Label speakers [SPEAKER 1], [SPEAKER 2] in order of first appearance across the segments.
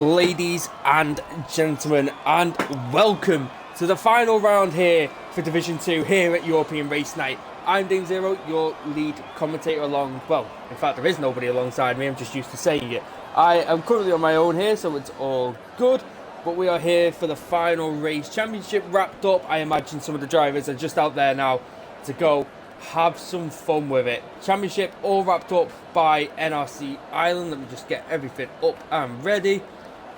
[SPEAKER 1] Ladies and gentlemen, and welcome to the final round here for Division 2 here at European Race Night. I'm Dame Zero, your lead commentator in fact there is nobody alongside me, I'm just used to saying it. I am currently on my own here, so it's all good, but we are here for the final race. Championship wrapped up. I imagine some of the drivers are just out there now to go have some fun with it. Championship all wrapped up by NRC Ireland. Let me just get everything up and ready.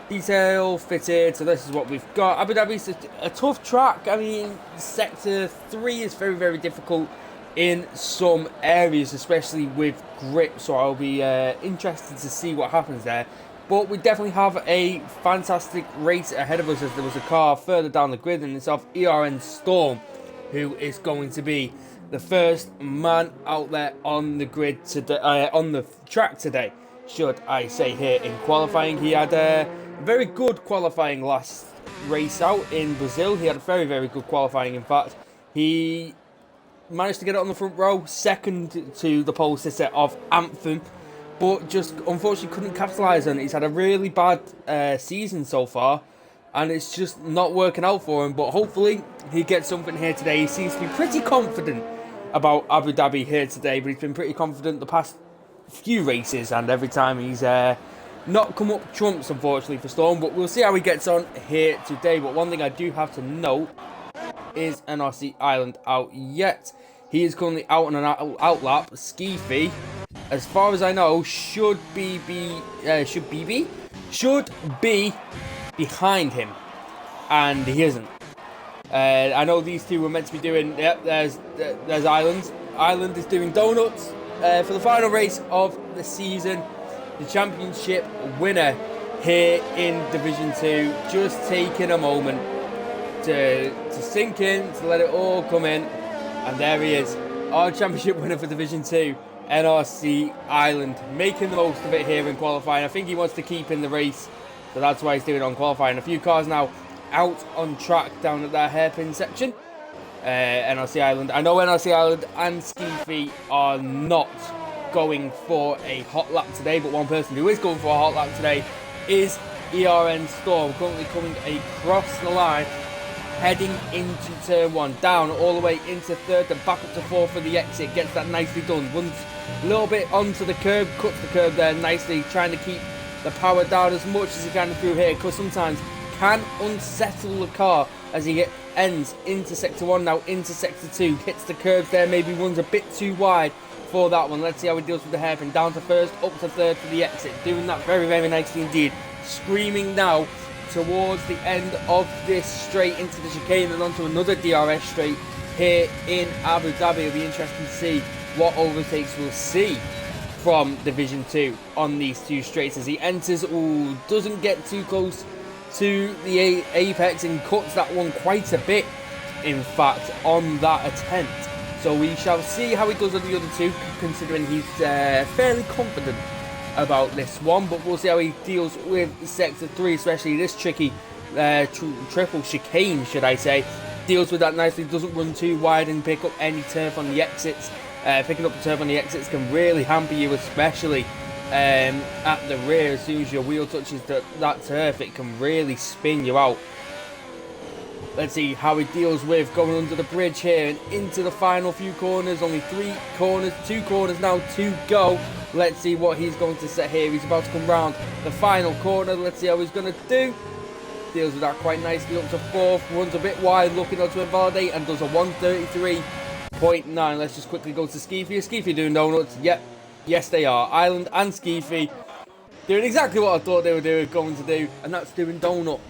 [SPEAKER 1] Detail fitted, so this is what we've got. Abu Dhabi's a tough track. I mean, sector 3 is very, very difficult in some areas, especially with grip, so I'll be interested to see what happens there. But we definitely have a fantastic race ahead of us, as there was a car further down the grid, and it's of ERN Storm, who is going to be the first man out there on the grid today, on the track today, should I say, here in qualifying. He had a very good qualifying last race out in Brazil. He had a very, very good qualifying, in fact. He managed to get it on the front row, second to the pole sitter of Anthem, but just unfortunately couldn't capitalise on it. He's had a really bad season so far, and it's just not working out for him, but hopefully he gets something here today. He seems to be pretty confident about Abu Dhabi here today, but he's been pretty confident the past few races, and every time he's not come up trumps, unfortunately, for Storm, but we'll see how he gets on here today. But one thing I do have to note is NRC Ireland out yet. He is currently out on an out lap. Skeefy, as far as I know, should be behind him, and he isn't. I know these two were meant to be doing. Yep, there's Ireland. Ireland is doing donuts for the final race of the season. The championship winner here in Division 2, just taking a moment to sink in, to let it all come in, and there he is, our championship winner for Division 2, NRC Ireland, making the most of it here in qualifying. I think he wants to keep in the race, so that's why he's doing it on qualifying. A few cars now out on track down at that hairpin section. NRC Ireland, I know NRC Ireland and Skeefy are not going for a hot lap today, but one person who is going for a hot lap today is ERN Storm, currently coming across the line, heading into turn 1, down all the way into third and back up to fourth for the exit. Gets that nicely done, runs a little bit onto the curb, cuts the curb there nicely, trying to keep the power down as much as he can through here, because sometimes can unsettle the car as he ends into sector 1, now into sector 2, hits the curbs there, maybe runs a bit too wide for that one. Let's see how he deals with the hairpin. Down to first, up to third for the exit. Doing that very, very nicely indeed. Screaming now towards the end of this straight into the chicane and onto another DRS straight here in Abu Dhabi. It'll be interesting to see what overtakes we'll see from Division 2 on these two straights as he enters. Doesn't get too close to the apex and cuts that one quite a bit, in fact, on that attempt. So we shall see how he does on the other two, considering he's fairly confident about this one. But we'll see how he deals with Sector 3, especially this tricky triple chicane, should I say. Deals with that nicely, doesn't run too wide and pick up any turf on the exits. Picking up the turf on the exits can really hamper you, especially at the rear. As soon as your wheel touches that turf, it can really spin you out. Let's see how he deals with going under the bridge here and into the final few corners. Only 3 corners, 2 corners now to go. Let's see what he's going to set here. He's about to come round the final corner. Let's see how he's going to do. Deals with that quite nicely up to fourth. Runs a bit wide, looking out to invalidate, and does a 133.9. Let's just quickly go to Skeefy. Is Skeefy doing donuts? Yep. Yes, they are. Ireland and Skeefy doing exactly what I thought they were going to do, and that's doing donuts.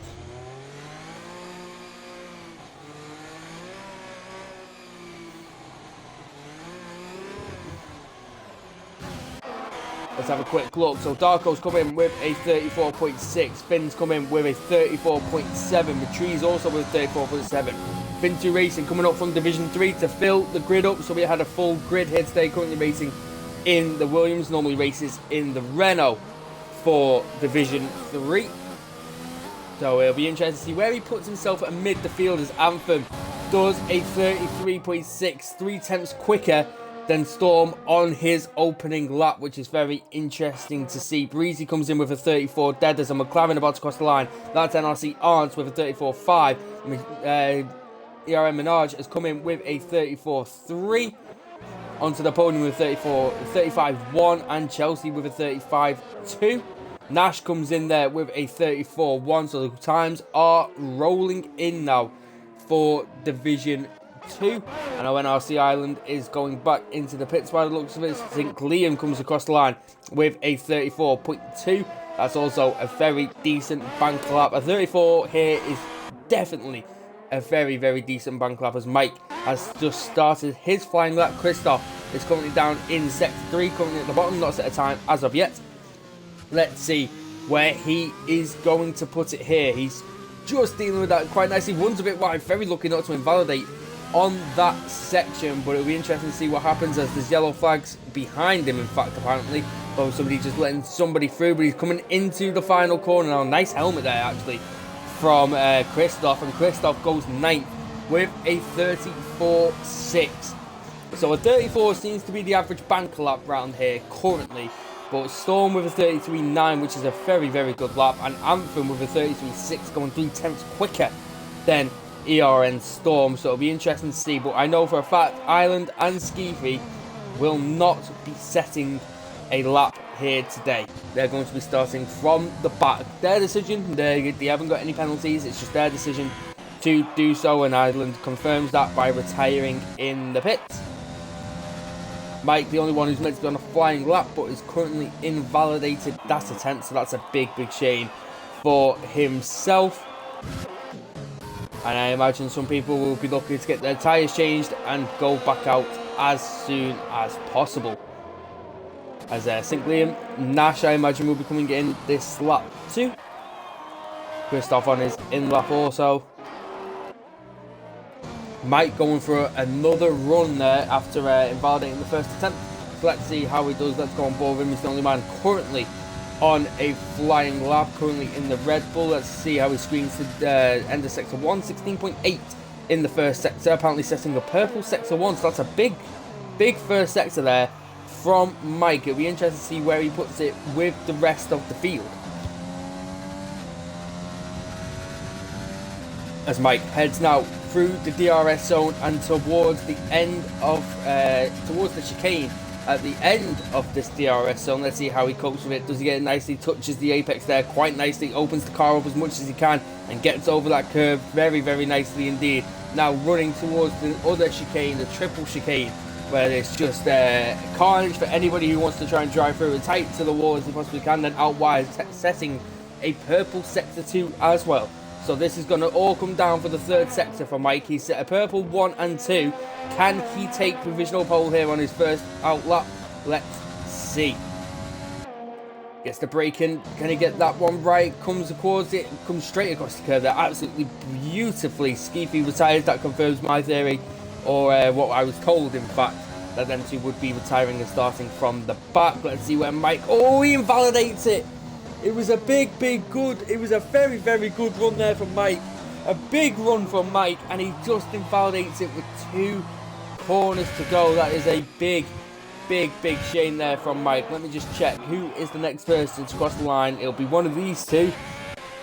[SPEAKER 1] Let's have a quick look. So Darko's come in with a 34.6. Finn's come in with a 34.7. Matree's also with 34.7. Fin2 Racing coming up from Division 3 to fill the grid up. So we had a full grid here today, currently racing in the Williams, normally races in the Renault for Division 3. So it'll be interesting to see where he puts himself amid the field as Anthem does a 33.6, 3 tenths quicker then Storm on his opening lap, which is very interesting to see. Breezy comes in with a 34 dead as a McLaren about to cross the line. That's NRC Arndt with a 34.5. ERN Minaj has come in with a 34.3. Onto the podium with 35.1, and Chelsea with a 35.2. Nash comes in there with a 34.1, so the times are rolling in now for Division 2. I know NRC Ireland is going back into the pits by the looks of it. I think Liam comes across the line with a 34.2. That's also a very decent bank lap. A 34 here is definitely a very, very decent bank lap, as Mike has just started his flying lap. Christoph is currently down in sector 3, currently at the bottom, not set a time as of yet. Let's see where he is going to put it here. He's just dealing with that quite nicely. Runs a bit wide, very lucky not to invalidate on that section, but it'll be interesting to see what happens as there's yellow flags behind him, in fact, apparently. Oh, somebody just letting somebody through, but he's coming into the final corner now. Nice helmet there, actually, from Christoph, and Christoph goes 9th with a 34.6. So a 34 seems to be the average bank lap round here currently, but Storm with a 33.9, which is a very, very good lap, and Anthem with a 33.6, going 3/10 quicker than ERN Storm, so it'll be interesting to see. But I know for a fact Ireland and Skeefy will not be setting a lap here today. They're going to be starting from the back. Their decision, they haven't got any penalties, it's just their decision to do so, and Ireland confirms that by retiring in the pits. Mike, the only one who's meant to be on a flying lap, but is currently invalidated. That's a 10th, so that's a big, big shame for himself. And I imagine some people will be looking to get their tyres changed and go back out as soon as possible. As St. Liam, Nash, I imagine, will be coming in this lap too. Christoph on his in lap also. Mike going for another run there after invalidating the first attempt. So let's see how he does. Let's go on board with him. He's the only man currently on a flying lap, currently in the Red Bull. Let's see how he screens to the end of sector 1. 16.8 in the first sector. Apparently setting a purple sector 1. So that's a big, big first sector there from Mike. It'll be interesting to see where he puts it with the rest of the field. As Mike heads now through the DRS zone and towards the end of, towards the chicane at the end of this DRS zone. Let's see how he copes with it. Does he get it nicely? Touches the apex there quite nicely, opens the car up as much as he can and gets over that curve very, very nicely indeed. Now running towards the other chicane, the triple chicane, where it's just carnage for anybody who wants to try and drive through it, tight to the wall as he possibly can, then out wide, setting a purple sector 2 as well. So this is going to all come down for the third sector for Mike. He set a purple 1 and 2. Can he take provisional pole here on his first out lap? Let's see. Gets the brake in. Can he get that one right? Comes towards it. Comes straight across the curve there. Absolutely beautifully. Skeefy retires. That confirms my theory. Or what I was told, in fact. That them two would be retiring and starting from the back. Let's see where Mike... Oh, he invalidates it. It was a big, big good. It was a very, very good run there from Mike. A big run from Mike, and he just invalidates it with 2 corners to go. That is a big, big, big shame there from Mike. Let me just check who is the next person to cross the line. It'll be one of these two,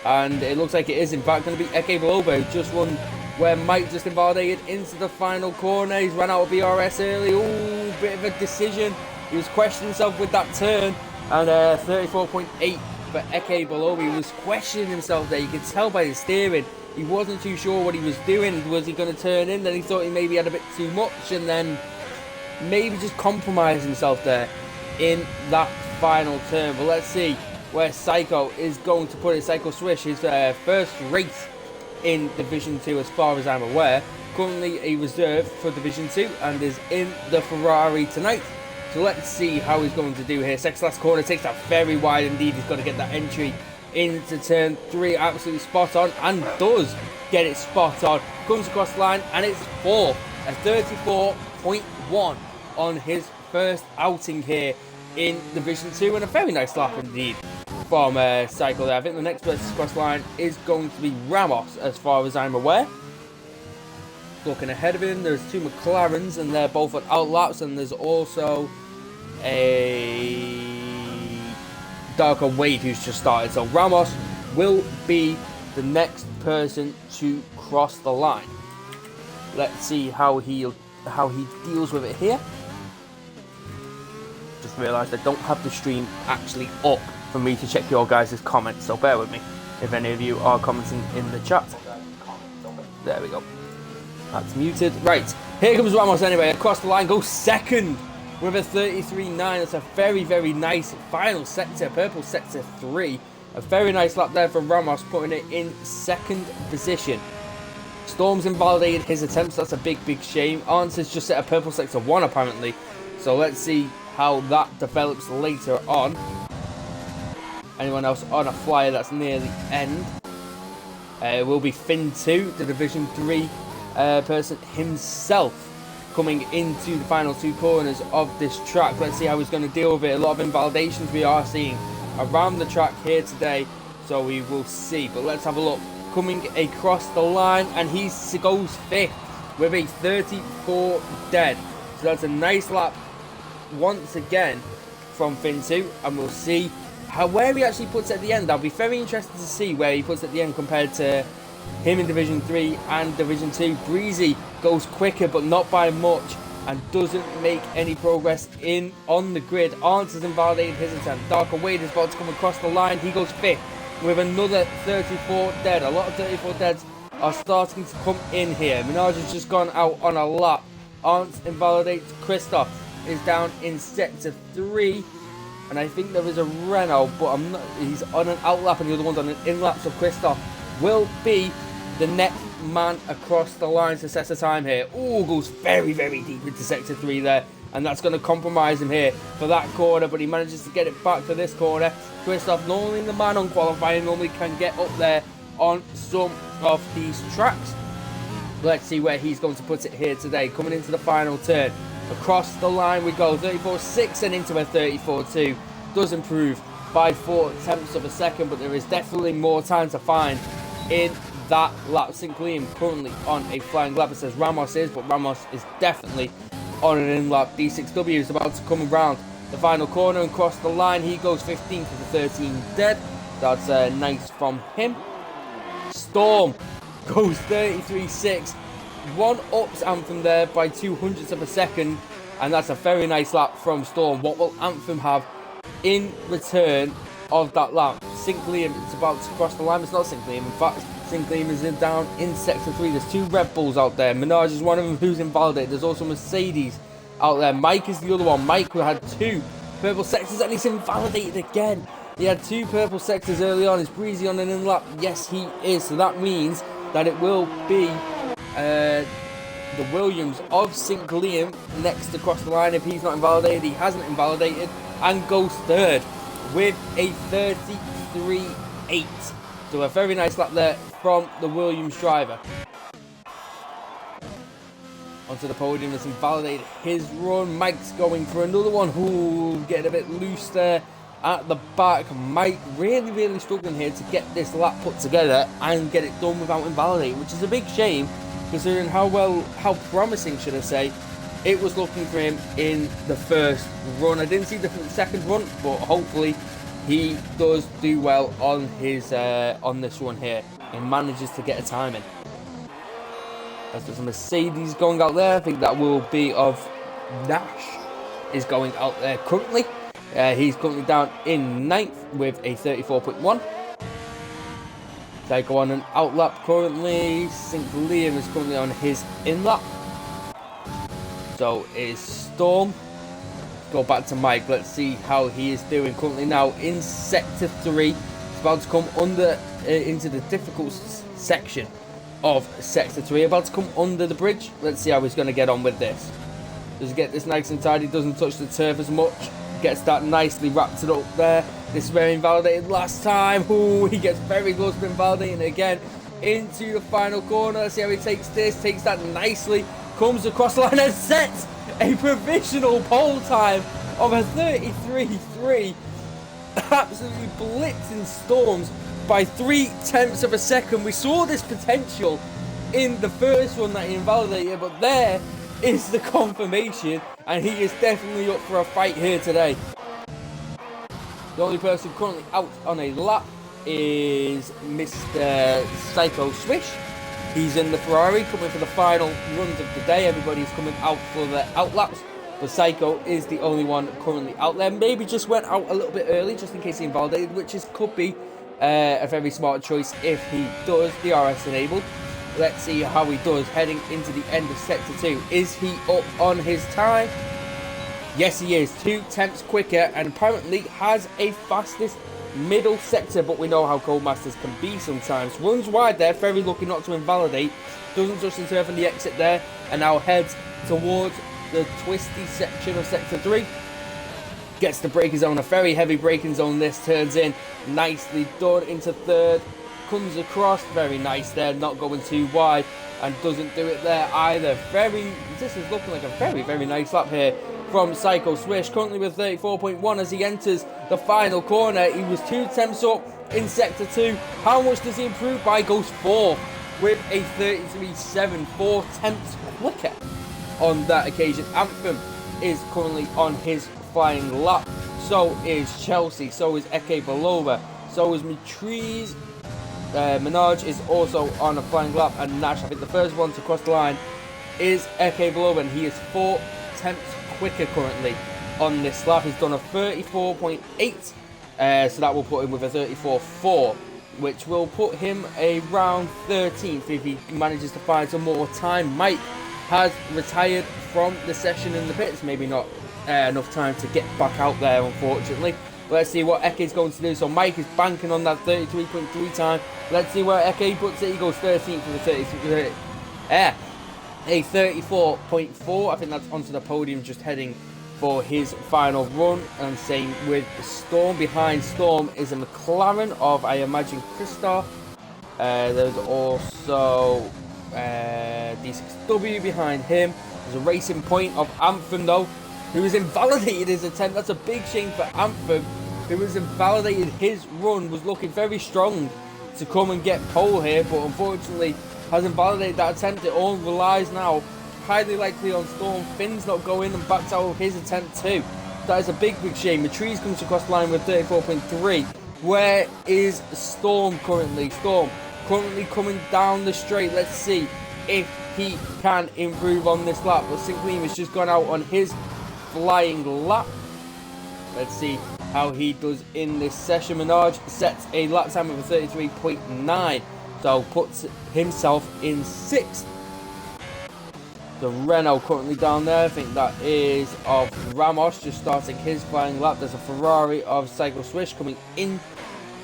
[SPEAKER 1] and it looks like it is in fact going to be Eke Balobo, who just run where Mike just invalidated into the final corner. He's ran out of BRS early. Ooh, bit of a decision. He was questioning himself with that turn, and 34.8. But Eke Balobi was questioning himself there. You could tell by his steering. He wasn't too sure what he was doing. Was he going to turn in? Then he thought he maybe had a bit too much, and then maybe just compromised himself there in that final turn. But let's see where Psycho is going to put it. Psycho Swish, his first race in Division 2 as far as I'm aware. Currently a reserve for Division 2 and is in the Ferrari tonight. So let's see how he's going to do here. Second last corner, takes that very wide indeed. He's got to get that entry into turn 3. Absolutely spot on, and does get it spot on. Comes across the line, and it's 4. A 34.1 on his first outing here in Division 2. And a very nice lap indeed from Cycle there. I think the next person to cross the line is going to be Ramos, as far as I'm aware. looking ahead of him. There's 2 McLarens, and they're both at outlaps, and there's also a Darker Wade who's just started. So Ramos will be the next person to cross the line. Let's see how he deals with it here. Just realised I don't have the stream actually up for me to check your guys' comments, so bear with me if any of you are commenting in the chat. There we go. That's muted. Right, here comes Ramos anyway, across the line, goes second with a 33.9. That's a very, very nice final sector, purple sector 3. A very nice lap there for Ramos, putting it in second position. Storm's invalidated his attempts. That's a big, big shame. Arns has just set a purple sector 1 apparently. So let's see how that develops later on. Anyone else on a flyer that's near the end? Will be Finn 2, the Division 3 person himself, coming into the final 2 corners of this track. Let's see how he's going to deal with it. A lot of invalidations we are seeing around the track here today, so we will see. But let's have a look. Coming across the line, and he goes 5th with a 34 dead. So that's a nice lap once again from Finn 2, and we'll see where he actually puts at the end. I'll be very interested to see where he puts at the end compared to him in Division 3 and Division 2. Breezy goes quicker, but not by much, and doesn't make any progress on the grid. Arns has invalidated his attempt. Darker Wade is about to come across the line. He goes 5th with another 34 dead. A lot of 34 deads are starting to come in here. Minaj has just gone out on a lap. Arns invalidates Christoph. Is down in sector 3, and I think there is a Renault, but he's on an outlap, and the other one's on an inlap. So Christoph will be the next man across the line to set the time here. Oh, goes very, very deep into sector 3 there, and that's going to compromise him here for that corner, but he manages to get it back for this corner. Christoph, normally the man on qualifying, normally can get up there on some of these tracks. Let's see where he's going to put it here today. Coming into the final turn, across the line we go. 34.6 and into a 34.2. Does improve by 4 tenths of a second, but there is definitely more time to find in that lap. St. Liam currently on a flying lap. It says Ramos is, but Ramos is definitely on an in-lap. D6W is about to come around the final corner and cross the line. He goes 15th with a 13 dead. That's nice from him. Storm goes 33.6. 1-ups Anthem there by 200ths of a second, and that's a very nice lap from Storm. What will Anthem have in return of that lap? St. Liam is about to cross the line. It's not St. Liam. In fact, St. Liam is down in sector 3. There's 2 Red Bulls out there. Minaj is one of them who's invalidated. There's also Mercedes out there. Mike is the other one. Mike had 2 purple sectors, and he's invalidated again. He had 2 purple sectors early on. Is Breezy on an in-lap? Yes, he is. So that means that it will be the Williams of St. Liam next across the line. If he's not invalidated, he hasn't invalidated, and goes 3rd with a 33.8. So a very nice lap there from the Williams driver. Onto the podium, has invalidated his run. Mike's going for another one. Ooh, getting a bit loose there at the back. Mike really, really struggling here to get this lap put together and get it done without invalidating, which is a big shame, considering how promising, should I say, it was looking for him in the first run. I didn't see the second run, but hopefully he does do well on his on this one here and manages to get a time in. As there's a Mercedes going out there. I think that will be of Nash is going out there currently. He's currently down in 9th with a 34.1. They go on an outlap currently. St. Liam is currently on his in-lap. So is Storm. Go back to Mike. Let's see how he is doing. Currently now in sector 3. It's about to come under into the difficult section of sector 3. About to come under the bridge. Let's see how he's going to get on with this. Does he get this nice and tidy? Doesn't touch the turf as much. Gets that nicely wrapped it up there. This is very invalidated last time. Ooh, he gets very close to invalidating again into the final corner. Let's see how he takes this. Takes that nicely. Comes across the line and sets a provisional pole time of a 33.3. Absolutely blitzing Storms by 3 tenths of a second. We saw this potential in the first one that he invalidated, but there is the confirmation, and he is definitely up for a fight here today. The only person currently out on a lap is Mr. Psycho Swish. He's in the Ferrari, coming for the final runs of the day. Everybody's coming out for the out laps, but Psycho is the only one currently out there. Maybe just went out a little bit early, just in case he invalidated, which could be a very smart choice if he does the RS enabled. Let's see how he does heading into the end of Sector 2. Is he up on his time? Yes, he is. 2 tenths quicker, and apparently has a fastest middle sector, but we know how Codemasters can be sometimes. Runs wide there, very lucky not to invalidate. Doesn't touch the turf on the exit there, and now heads towards the twisty section of Sector 3. Gets the braking zone, a very heavy braking zone this, turns in. Nicely done into third. Comes across, very nice there, not going too wide, and doesn't do it there either. This is looking like a very nice lap here from Psycho Swish, currently with 34.1 as he enters the final corner. He was 2 tenths up in Sector 2. How much does he improve by? Goes 4 with a 33.7, 4 tenths quicker on that occasion. Anthem is currently on his flying lap. So is Chelsea, so is Eke Belova, so is Matriz. Minaj is also on a flying lap, and Nash, I think the first one to cross the line, is Eke Belova, and he is 4 tenths quicker currently on this lap. He's done a 34.8, so that will put him with a 34.4, which will put him around 13th if he manages to find some more time. Mike has retired from the session in the pits, maybe not enough time to get back out there, unfortunately. Let's see what Eke is going to do. So Mike is banking on that 33.3 time. Let's see where Eke puts it. He goes 13th for the 34.4. I think that's onto the podium, just heading for his final run. And same with Storm. Behind Storm is a McLaren of, I imagine, Christoph. There's also D6W behind him. There's a Racing Point of Anthem, though, who has invalidated his attempt. That's a big shame for Anthem, who has invalidated his run. Was looking very strong to come and get pole here, but unfortunately has invalidated that attempt. It all relies now highly likely on Storm. Finn's not going and backs out of his attempt too. That is a big shame. Matriz comes across the line with 34.3. Where is Storm currently? Storm currently coming down the straight. Let's see if he can improve on this lap. But Sinclair has just gone out on his flying lap. Let's see how he does in this session. Minaj sets a lap time of a 33.9, so puts himself in 6th. The Renault currently down there, I think that is of Ramos, just starting his flying lap. There's a Ferrari of Psycho Swish coming in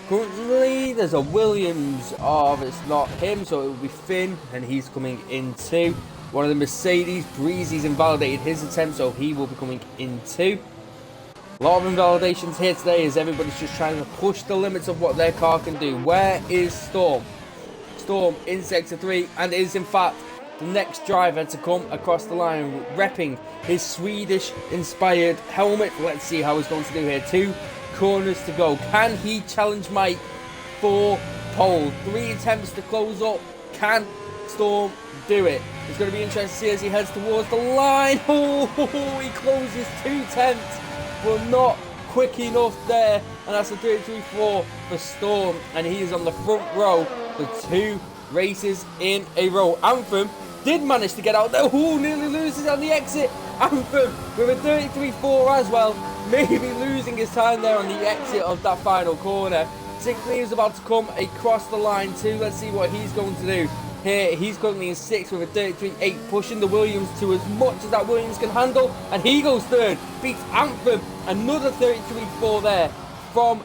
[SPEAKER 1] currently. There's a Williams of, it's not him, so it will be Finn, and he's coming in too. One of the Mercedes, Breezy's invalidated his attempt, so he will be coming in too. A lot of invalidations here today as everybody's just trying to push the limits of what their car can do. Where is Storm? Storm in Sector 3, and is in fact the next driver to come across the line, repping his Swedish-inspired helmet. Let's see how he's going to do here. 2 corners to go. Can he challenge Mike for pole? 3 attempts to close up. Can Storm do it? It's going to be interesting to see as he heads towards the line. Oh, he closes 2 tenths, but not quick enough there. And that's a 33.4 for Storm, and he is on the front row for 2 races in a row. Anthem did manage to get out there. Oh, nearly loses on the exit. Anthem with a 33.4 as well, maybe losing his time there on the exit of that final corner. Sinclair is about to come across the line too. Let's see what he's going to do here. He's currently in 6th with a 33.8, pushing the Williams to as much as that Williams can handle, and he goes 3rd, beats Anthem. Another 33.4 there from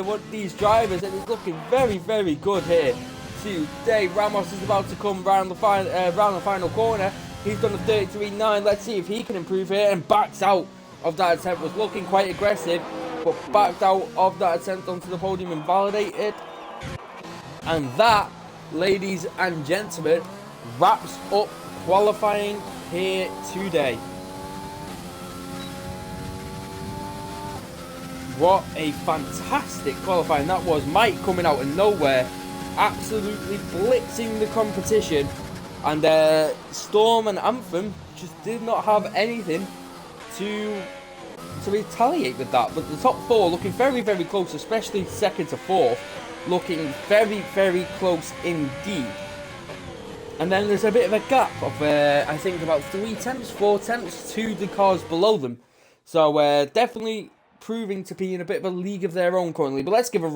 [SPEAKER 1] one of these drivers, and it's looking very good here today. Ramos is about to come round the final corner. He's done a 33.9. Let's see if he can improve here, and backs out of that attempt. Was looking quite aggressive, but backed out of that attempt onto the podium, invalidated. And that, ladies and gentlemen, wraps up qualifying here today. What a fantastic qualifying that was. Mike coming out of nowhere, absolutely blitzing the competition And Storm and Anthem just did not have anything to retaliate with that. But the top four looking very, very close, especially second to fourth, looking very, very close indeed. And then there's a bit of a gap of, I think, about 4 tenths to the cars below them. So definitely proving to be in a bit of a league of their own currently. But let's give a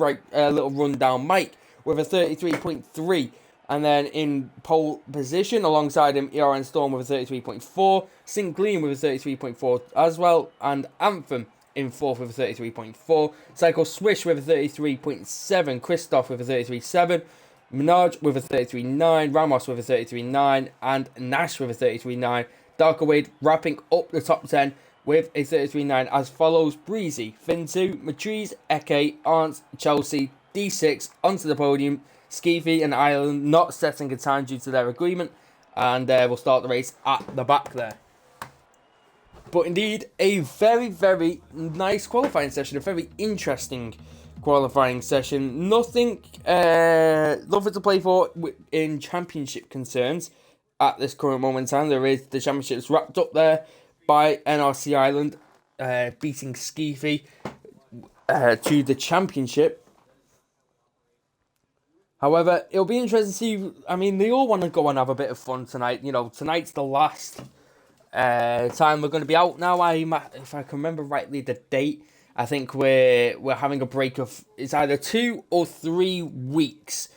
[SPEAKER 1] little rundown. Mike with a 33.3. And then in pole position, alongside him, ERN Storm with a 33.4. St. Gleam with a 33.4 as well. And Anthem in fourth with a 33.4. Psycho Swish with a 33.7. Christoph with a 33.7. Minaj with a 33.9. Ramos with a 33.9. And Nash with a 33.9. Darker Wade wrapping up the top 10 with a 33.9 as follows. Breezy, Fintu, Matrice, Eke, Arndt, Chelsea, D6 onto the podium. Skeefy and Ireland not setting a time due to their agreement, and we'll start the race at the back there. But indeed, a very, very nice qualifying session, a very interesting qualifying session. Nothing to play for in championship concerns at this current moment in time. There is the championships wrapped up there by NRC Ireland beating Skeefy to the championship. However, it'll be interesting to see. I mean, they all want to go and have a bit of fun tonight. You know, tonight's the last time we're going to be out now. If I can remember rightly, the date. I think we're having a break of, it's either 2 or 3 weeks.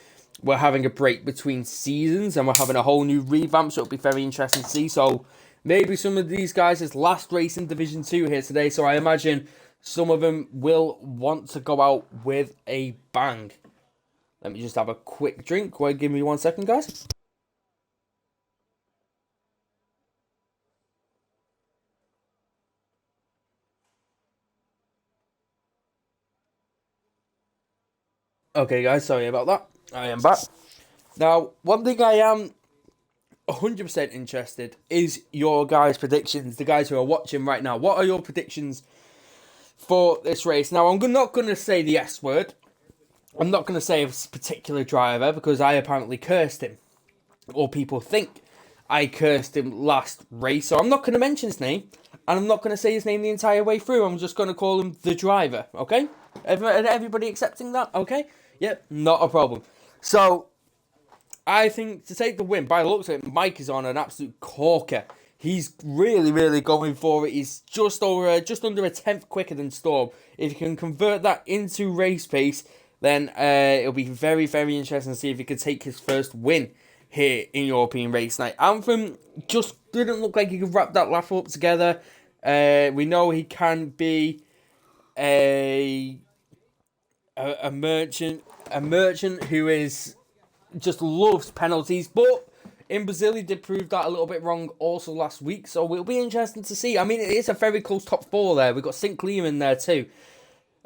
[SPEAKER 1] We're having a break between seasons, and we're having a whole new revamp. So it'll be very interesting to see. So maybe some of these guys' last race in Division 2 here today. So I imagine some of them will want to go out with a bang. Let me just have a quick drink. Wait, give me 1 second, guys. Okay, guys, sorry about that. I am back. Now, one thing I am 100% interested is your guys' predictions. The guys who are watching right now. What are your predictions for this race? Now, I'm not going to say the S word. I'm not going to say a particular driver because I apparently cursed him. Or people think I cursed him last race. So I'm not going to mention his name. And I'm not going to say his name the entire way through. I'm just going to call him the driver. Okay? Everybody accepting that? Okay? Yep, not a problem. So, I think to take the win, by the looks of it, Mike is on an absolute corker. He's really, really going for it. He's just under a tenth quicker than Storm. If you can convert that into race pace, then it'll be very, very interesting to see if he can take his first win here in European Race Night. Anthem just didn't look like he could wrap that lap up together. We know he can be a merchant who is just loves penalties, but in Brazil he did prove that a little bit wrong also last week, so it'll be interesting to see. I mean, it is a very close top 4 there. We've got St. Clear in there too.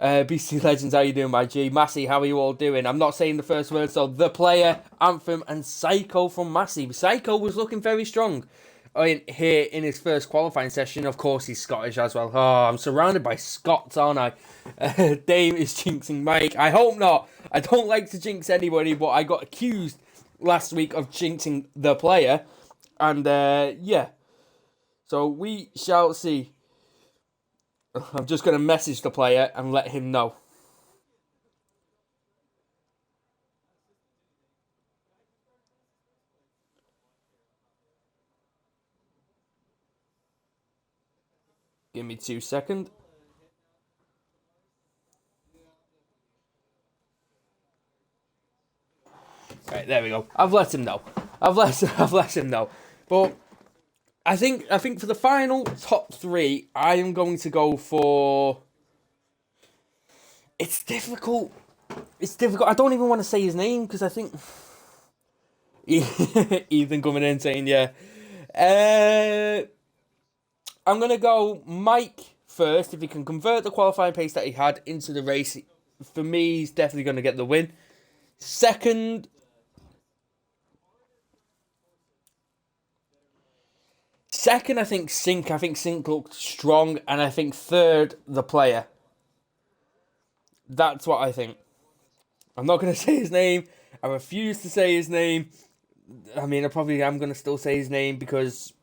[SPEAKER 1] BC Legends, how you doing, my G? Massey, how are you all doing? I'm not saying the first word, so The Player, Anthem, and Psycho from Massey. Psycho was looking very strong here in his first qualifying session. Of course, he's Scottish as well. Oh, I'm surrounded by Scots, aren't I? Dame is jinxing Mike. I hope not. I don't like to jinx anybody, but I got accused last week of jinxing The Player. And, yeah. So, we shall see. I'm just going to message The Player and let him know. Give me 2 seconds. Right, there we go. I've let him know. I've let him know. But I think for the final top 3, I am going to go for. It's difficult. I don't even want to say his name because I think Ethan coming in saying yeah. I'm going to go Mike first. If he can convert the qualifying pace that he had into the race, for me, he's definitely going to get the win. Second, I think Sink. I think Sink looked strong. And I think third, The Player. That's what I think. I'm not going to say his name. I refuse to say his name. I mean, I probably am going to still say his name because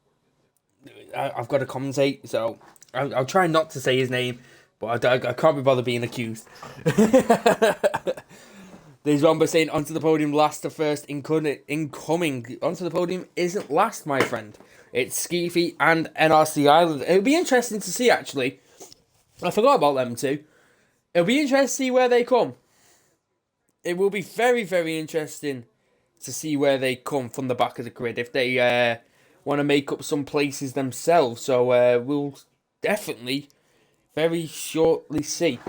[SPEAKER 1] I've got to commentate, so I'll try not to say his name, but I can't be bothered being accused. There's one by saying onto the podium, last to first, incoming. Onto the podium isn't last, my friend. It's Skeefy and NRC Island. It'll be interesting to see, actually. I forgot about them too. It'll be interesting to see where they come. It will be very, very interesting to see where they come from the back of the grid. If they want to make up some places themselves. So we'll definitely very shortly see.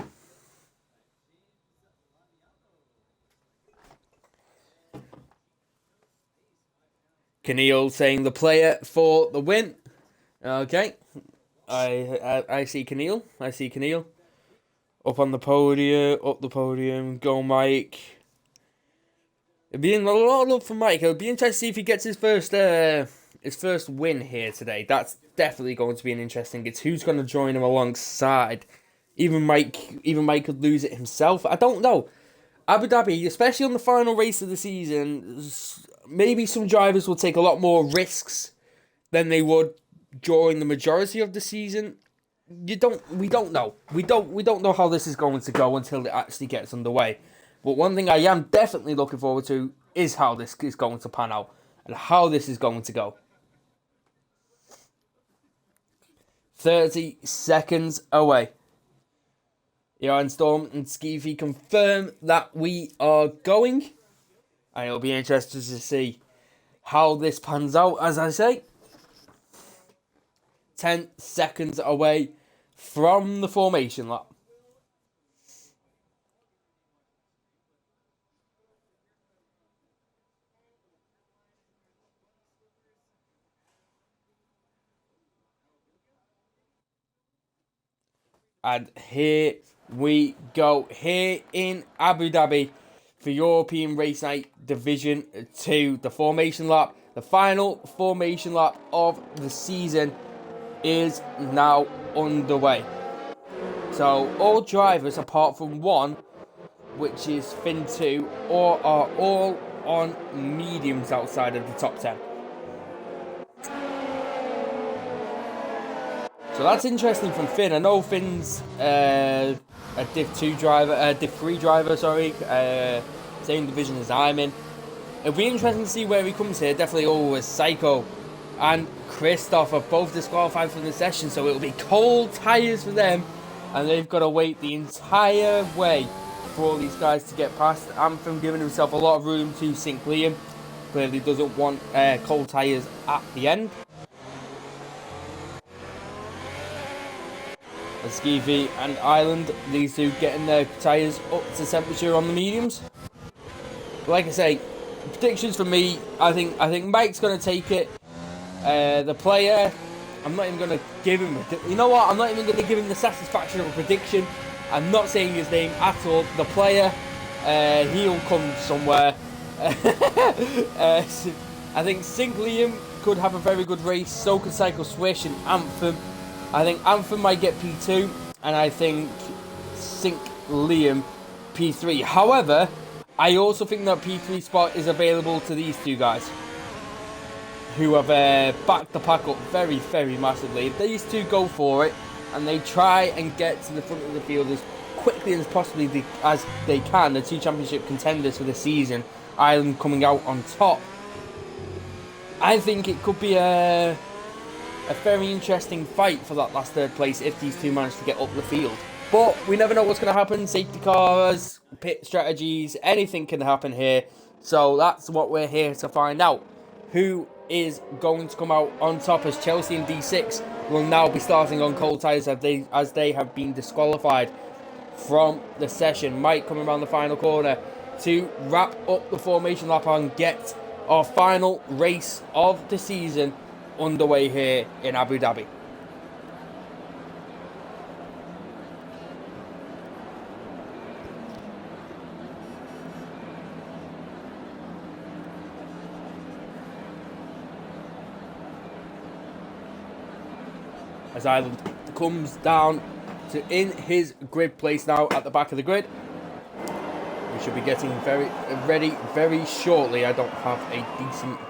[SPEAKER 1] Keneal saying the player for the win. Okay. I see Keneal. I see Keneal. Up on the podium, go Mike. It'd be a lot of love for Mike. It'll be interesting to see if he gets his first win here today. That's definitely going to be an interesting. It's who's going to join him alongside. Even Mike could lose it himself. I don't know. Abu Dhabi, especially on the final race of the season, maybe some drivers will take a lot more risks than they would during the majority of the season. We don't know. We don't know how this is going to go until it actually gets underway. But one thing I am definitely looking forward to is how this is going to pan out and how this is going to go. 30 seconds away. ERN Storm and Skeefy confirm that we are going. And it'll be interesting to see how this pans out, as I say. 10 seconds away from the formation lap. And here we go. Here in Abu Dhabi for European Race Night Division 2. The formation lap, the final formation lap of the season is now underway. So all drivers apart from one, which is Fin 2, are all on mediums outside of the top 10. So that's interesting from Finn. I know Finn's a Div 3 driver, same division as I'm in. It'll be interesting to see where he comes here. Definitely always Psycho and Christoph are both disqualified from the session, so it'll be cold tyres for them, and they've got to wait the entire way for all these guys to get past. Anthem giving himself a lot of room to sink Liam. Clearly doesn't want cold tyres at the end. And Skeevy and Island, these two getting their tyres up to temperature on the mediums. Like I say, predictions for me, I think Mike's going to take it. The player, I'm not even going to give him you know what, I'm not even going to give him the satisfaction of a prediction. I'm not saying his name at all. The player, he'll come somewhere. I think Sink Liam could have a very good race. So could Psycho Swish and Anthem. I think Anthem might get P2, and I think Sink Liam P3. However, I also think that P3 spot is available to these two guys, who have backed the pack up very, very massively. If these two go for it, and they try and get to the front of the field as quickly as possibly as they can, the two championship contenders for the season, Ireland coming out on top, I think it could be a very interesting fight for that last third place if these two manage to get up the field. But we never know what's going to happen. Safety cars, pit strategies, anything can happen here. So that's what we're here to find out. Who is going to come out on top, as Chelsea and D6 will now be starting on cold tyres as they have been disqualified from the session. Mike coming around the final corner to wrap up the formation lap and get our final race of the season underway here in Abu Dhabi. As Ireland comes down to in his grid place now at the back of the grid. We We should be getting ready very shortly. I don't have a decent...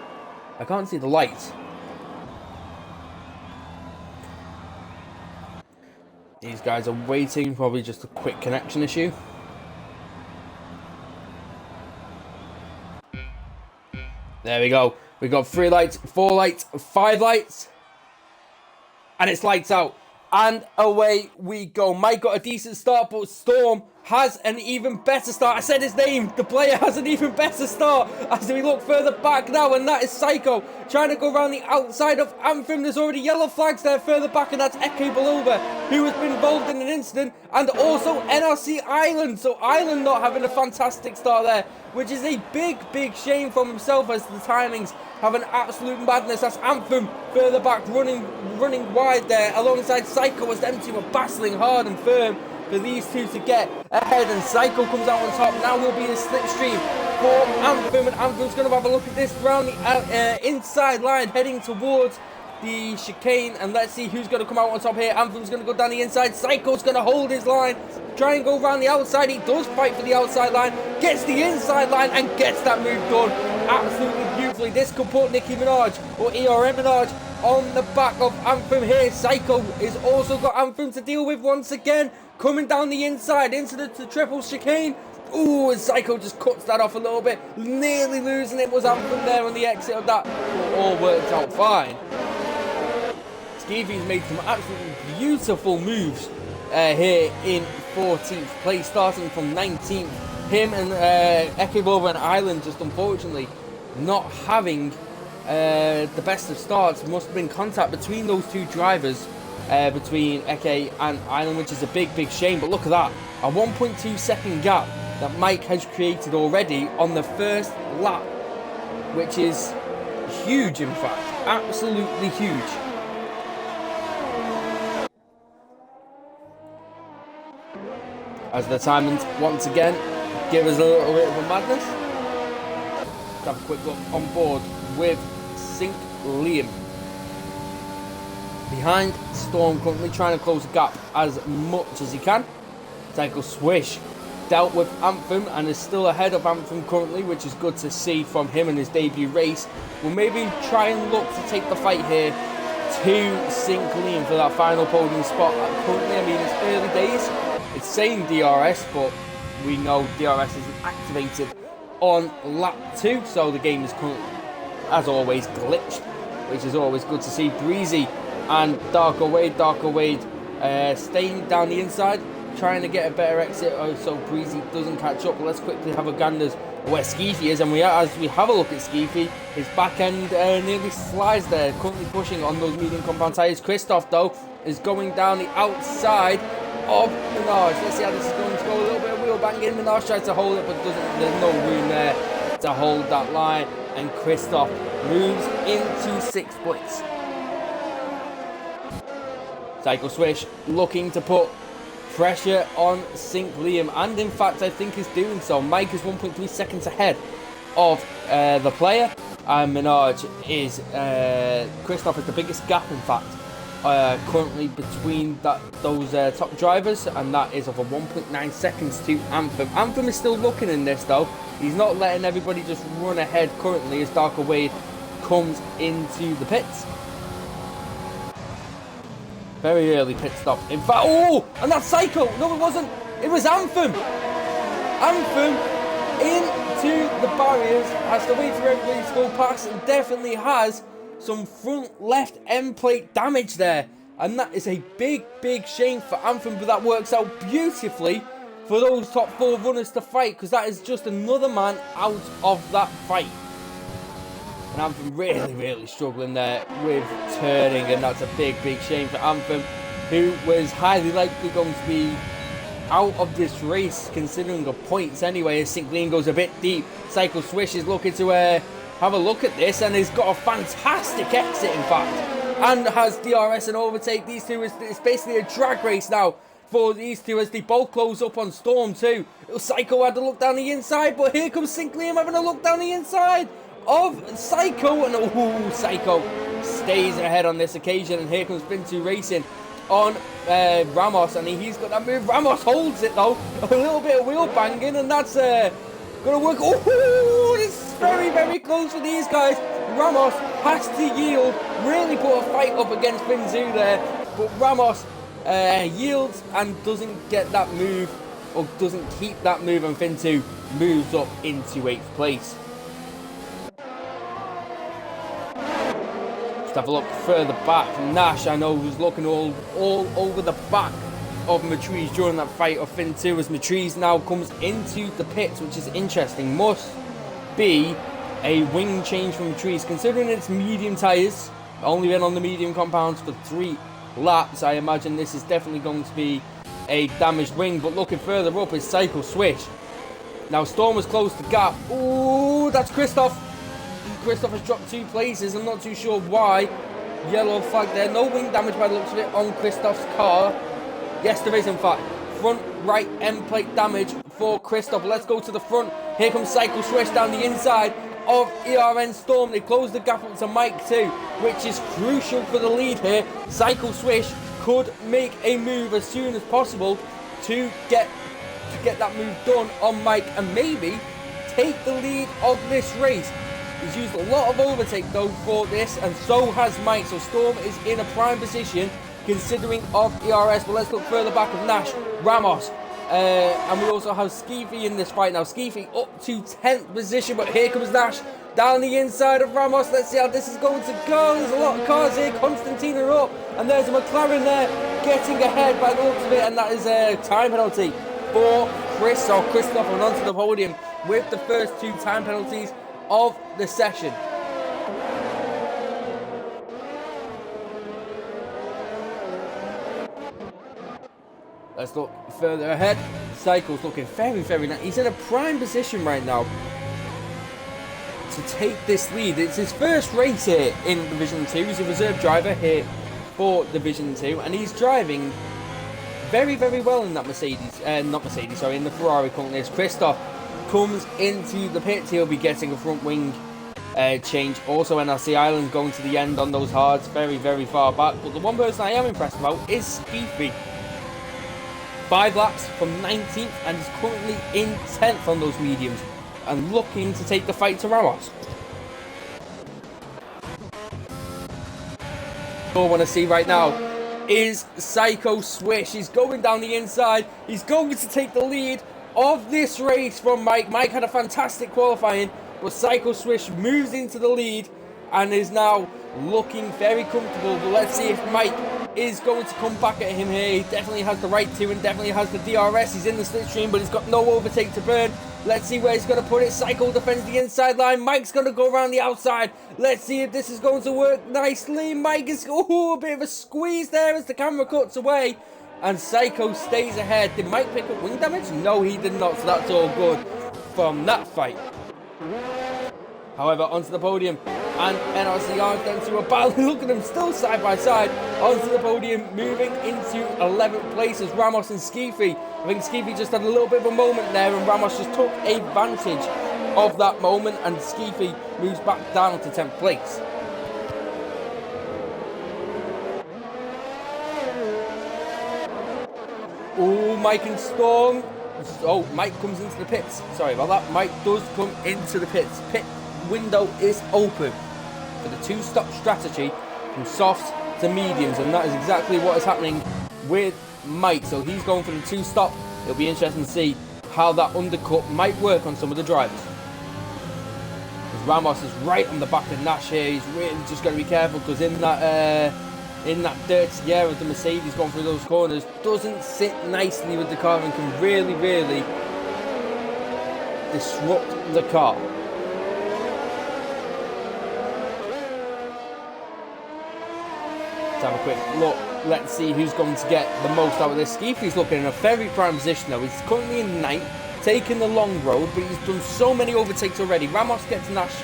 [SPEAKER 1] I can't see the lights. These guys are waiting, probably just a quick connection issue. There we go. We got 3 lights, 4 lights, 5 lights. And it's lights out. And away we go. Mike got a decent start, but Storm has an even better start. I said his name. The player has an even better start as we look further back now, and that is Psycho trying to go around the outside of Anthem. There's already yellow flags there further back, and that's Eke Belova, who has been involved in an incident, and also NRC Island. So Island not having a fantastic start there, which is a big shame from himself, as the timings have an absolute madness. That's Anthem further back running wide there alongside Psycho, as them two are battling hard and firm for these two to get ahead, and Psycho comes out on top. Now will be a slipstream for Anthem, and Anthem's going to have a look at this around the inside line heading towards the chicane, and let's see who's going to come out on top here. Anthem's going to go down the inside. Psycho's going to hold his line, try and go around the outside. He does fight for the outside line, gets the inside line, and gets that move done absolutely beautifully. This could put Nicki Minaj or ERN Minaj on the back of Anthem here. Psycho is also got Anthem to deal with once again, coming down the inside into the triple chicane. Ooh, and Psycho just cuts that off a little bit, nearly losing it. Was Anthem there on the exit of that, but all worked out fine. Skeevy's made some absolutely beautiful moves here in 14th place, starting from 19th. Him and Eke Belova and Island just unfortunately not having the best of starts. Must have been contact between those two drivers, between Eke and Island, which is a big shame. But look at that, a 1.2 second gap that Mike has created already on the first lap, which is huge, in fact, absolutely huge. As the timings once again give us a little bit of a madness. Let's have a quick look on board with St. Liam. Behind Storm, currently trying to close the gap as much as he can. Psycho Swish dealt with Anthem and is still ahead of Anthem currently, which is good to see from him in his debut race. We'll maybe try and look to take the fight here to St. Liam for that final podium spot. Currently, I mean, it's early days. It's saying DRS, but we know DRS isn't activated on lap 2, so the game is currently, as always, glitched, which is always good to see. Breezy and Darker Wade staying down the inside, trying to get a better exit so Breezy doesn't catch up. But let's quickly have a gander where Skeefy is, and as we have a look at Skeefy, his back end nearly slides there, currently pushing on those medium compound tyres. Christoph, though, is going down the outside of Minaj. Let's see how this is going to go. A little bit of wheel banging. Minaj tries to hold it, but there's no room there to hold that line, and Christoph moves into 6th place. Psycho Swish looking to put pressure on St. Liam, and in fact I think is doing so. Mike is 1.3 seconds ahead of the player, and Minaj is Christoph is the biggest gap, in fact, currently between those top drivers, and that is of a 1.9 seconds to Anthem. Anthem is still looking in this though. He's not letting everybody just run ahead currently as Darker Wade comes into the pits. Very early pit stop. In fact, oh, and that's Psycho. No, it wasn't. It was Anthem. Anthem into the barriers, has to wait for everybody to go past, and definitely has some front left end plate damage there, and that is a big shame for Anthem, but that works out beautifully for those top 4 runners to fight, because that is just another man out of that fight. And Anthem really struggling there with turning, and that's a big shame for Anthem, who was highly likely going to be out of this race considering the points anyway, as St. Liam goes a bit deep. Psycho Swish is looking to have a look at this, and he's got a fantastic exit, in fact, and has DRS and overtake. These two, it's basically a drag race now for these two as they both close up on Storm too. Psycho had to look down the inside, but here comes St. Liam having a look down the inside of Psycho, and Psycho stays ahead on this occasion, and here comes Bintu Racing on Ramos, and he's got that move. Ramos holds it though. A little bit of wheel banging, and that's gonna work. Oh, it's very, very close for these guys. Ramos has to yield, really put a fight up against Finzu there, but Ramos yields and doesn't get that move, or doesn't keep that move, and Finzu moves up into 8th place. Just have a look further back. Nash, I know, was looking all over the back of Matriz during that fight of Finzu, as Matriz now comes into the pits, which is interesting. Must be a wing change from Matriz, considering it's medium tyres, only been on the medium compounds for 3 laps. I imagine this is definitely going to be a damaged wing. But looking further up is Cycle Swish. Now Storm has closed the gap. Ooh, that's Christoph. Christoph has dropped 2 places. I'm not too sure why. Yellow flag there. No wing damage by the looks of it on Christoph's car. Yes, there is in fact. Front right end plate damage for Christoph. Let's go to the front. Here comes Cycle Swish down the inside of ERN Storm. They close the gap up to Mike too, which is crucial for the lead here. Cycle Swish could make a move as soon as possible to get that move done on Mike, and maybe take the lead of this race. He's used a lot of overtake though for this, and so has Mike, so Storm is in a prime position considering of ERS. But let's look further back of Nash, Ramos, and we also have Skeefy in this fight now. Skeefy up to 10th position, but here comes Nash down the inside of Ramos. Let's see how this is going to go. There's a lot of cars here. Constantina up, and there's a McLaren there getting ahead by the looks of it, and that is a time penalty for Christoph, and onto the podium with the first 2 time penalties of the session. Let's look further ahead. Cycle's looking very, very nice. He's in a prime position right now to take this lead. It's his first race here in Division 2. He's a reserve driver here for Division 2, and he's driving very, very well in that in the Ferrari currently. As Christoph comes into the pits, he'll be getting a front wing change. Also, NRC Island going to the end on those hards, very, very far back. But the one person I am impressed about is Skeefy. 5 laps from 19th, and is currently in 10th on those mediums, and looking to take the fight to Ramos. All I want to see right now is Psycho Swish. He's going down the inside. He's going to take the lead of this race from Mike. Mike had a fantastic qualifying, but Psycho Swish moves into the lead and is now looking very comfortable. But let's see if Mike is going to come back at him here. He definitely has the right to, and definitely has the DRS. He's in the slipstream, but he's got no overtake to burn. Let's see where he's going to put it. Psycho defends the inside line. Mike's going to go around the outside. Let's see if this is going to work nicely. Mike is, a bit of a squeeze there as the camera cuts away, and Psycho stays ahead. Did Mike pick up wing damage? No, he did not, so that's all good from that fight. However, onto the podium, and NRC yards down to a battle. Look at them, still side by side onto the podium, moving into 11th place as Ramos and Skeefy. I think Skeefy just had a little bit of a moment there, and Ramos just took advantage of that moment, and Skeefy moves back down to 10th place. Oh, Mike and Storm. Oh, Mike comes into the pits. Sorry about that. Mike does come into the pits. Pit window is open for the 2-stop strategy from softs to mediums, and that is exactly what is happening with Mike. So he's going for the 2-stop. It'll be interesting to see how that undercut might work on some of the drivers. As Ramos is right on the back of Nash here. He's really just got to be careful, because in that dirty air of the Mercedes going through those corners doesn't sit nicely with the car, and can really, really disrupt the car. Let's have a quick look. Let's see who's going to get the most out of this. Skeefy's looking in a very prime position though. He's currently in 9th, taking the long road, but he's done so many overtakes already. Ramos gets Nash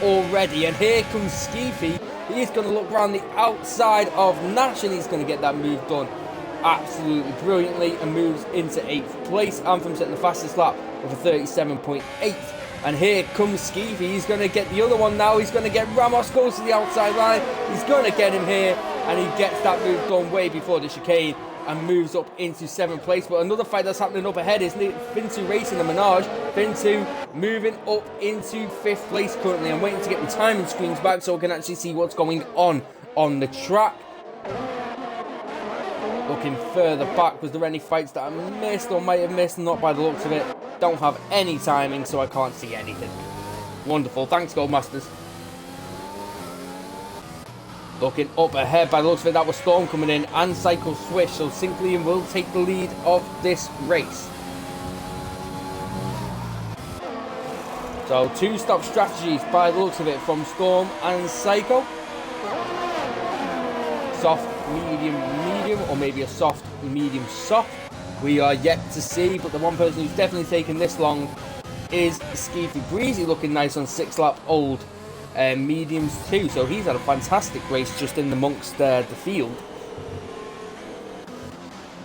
[SPEAKER 1] already, and here comes Skeefy. He's going to look around the outside of Nash, and he's going to get that move done absolutely brilliantly, and moves into 8th place. Anthem setting the fastest lap with a 37.8. And here comes Skeefy. He's going to get the other one now. He's going to get Ramos, goes to the outside line. He's going to get him here. and he gets that move done way before the chicane and moves up into 7th place. But another fight that's happening up ahead is Fintu racing the Minaj. Fintu moving up into 5th place currently. I'm waiting to get the timing screens back so I can actually see what's going on the track. Looking further back, was there any fights that I missed or might have missed? Not by the looks of it. Don't have any timing, so I can't see anything. Wonderful, thanks Goldmasters. Looking up ahead, by the looks of it, that was Storm coming in and Psycho Swish, so Sinclair will take the lead of this race. So 2-stop strategies by the looks of it from Storm and Psycho. Soft, medium, medium, or maybe a soft, medium, soft. We are yet to see, but the one person who's definitely taken this long is Skeefy Breezy, looking nice on 6-lap old mediums too. So he's had a fantastic race just in amongst the field.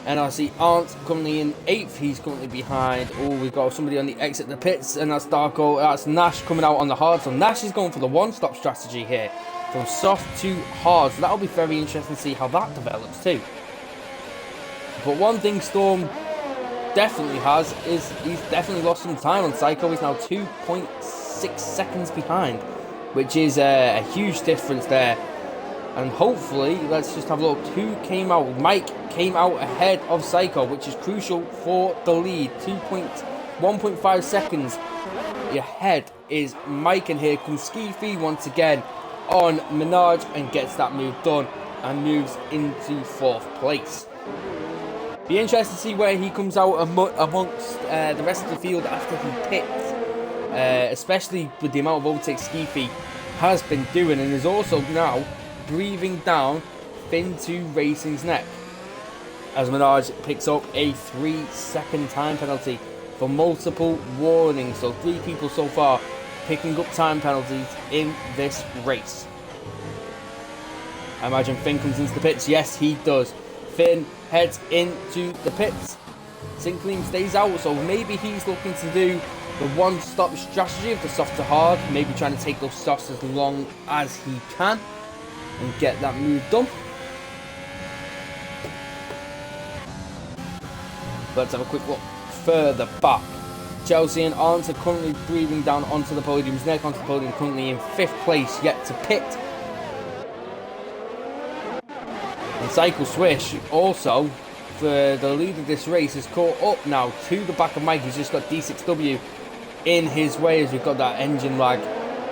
[SPEAKER 1] NRC Arndt currently in 8th. He's currently behind. Oh, we've got somebody on the exit of the pits, and that's Darko. That's Nash coming out on the hard. So Nash is going for the 1-stop strategy here, from soft to hard. So that'll be very interesting to see how that develops too. But one thing Storm definitely has is he's definitely lost some time on Psycho. He's now 2.6 seconds behind, which is a huge difference there. And hopefully, let's just have a look who came out. Mike came out ahead of Psycho, which is crucial for the lead. 1.5 seconds ahead is Mike, and here comes Skeefy once again on Minaj and gets that move done and moves into 4th place. Be interested to see where he comes out amongst the rest of the field after he pits, especially with the amount of overtakes Skeefy has been doing, and is also now breathing down Fintu Racing's neck as Minaj picks up a 3-second time penalty for multiple warnings. So 3 people so far picking up time penalties in this race. I imagine Finn comes into the pits. Yes, he does. Finn heads into the pits. Sinclair stays out, so maybe he's looking to do the 1-stop strategy of the soft to hard, maybe trying to take those softs as long as he can and get that move done. Let's have a quick look further back. Chelsea and Arndt are currently breathing down onto the podium. Neck onto the podium, currently in 5th place, yet to pit. And Cycle Swish also, for the lead of this race, is caught up now to the back of Mike. He's just got D6W in his way as we've got that engine lag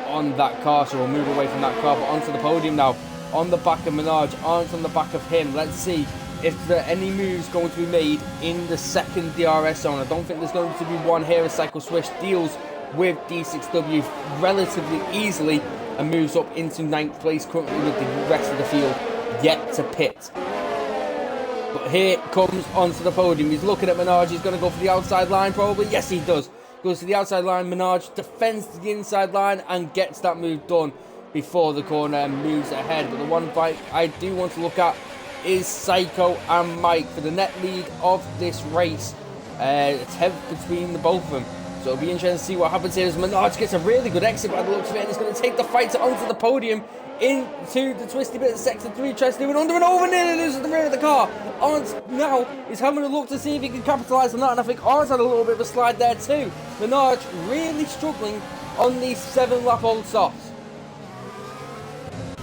[SPEAKER 1] on that car, so we'll move away from that car, but onto the podium now, on the back of Minaj. Arndt on the back of him. Let's see if there are any moves going to be made in the second DRS zone. I don't think there's going to be one here as Cycle Swish deals with D6W relatively easily and moves up into 9th place currently with the rest of the field yet to pit. But here comes onto the podium. He's looking at Minaj. He's going to go for the outside line probably. Yes, he does. Goes to the outside line. Minaj defends the inside line and gets that move done before the corner and moves ahead. But the one fight I do want to look at is Psycho and Mike for the net lead of this race. It's heavy between the both of them. So it'll be interesting to see what happens here as Minaj gets a really good exit by the looks of it, and he's going to take the fighter onto the podium into the twisty bit of Sector 3, tries to do it under and over, nearly loses the rear of the car. Arndt now is having a look to see if he can capitalise on that, and I think Arndt's had a little bit of a slide there too. Minaj really struggling on these 7-lap-old softs.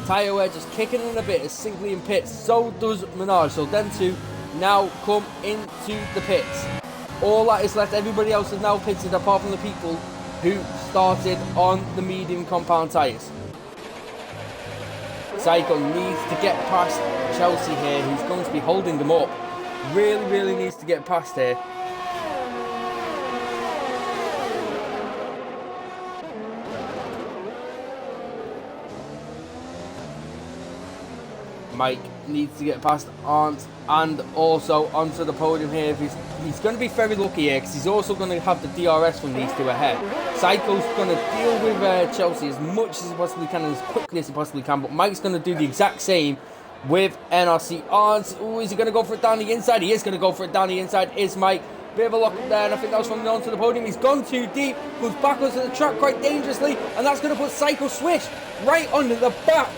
[SPEAKER 1] Tyre wear just kicking in a bit as Sinclair in pits, so does Minaj. So them two now come into the pits. All that is left, everybody else is now pitted apart from the people who started on the medium compound tyres. Psycho needs to get past Chelsea here, who's going to be holding them up. Really needs to get past here. Mike needs to get past Arndt and also onto the podium here. He's going to be very lucky here because he's also going to have the DRS from these two ahead. Psycho's going to deal with Chelsea as much as he possibly can and as quickly as he possibly can, but Mike's going to do the exact same with NRC Arndt. Oh, is he going to go for it down the inside? He is going to go for it down the inside. Is Mike. Bit of a lock up there, and I think that was from the onto the podium. He's gone too deep, goes backwards to the track quite dangerously, and that's going to put Psycho Swish right under the back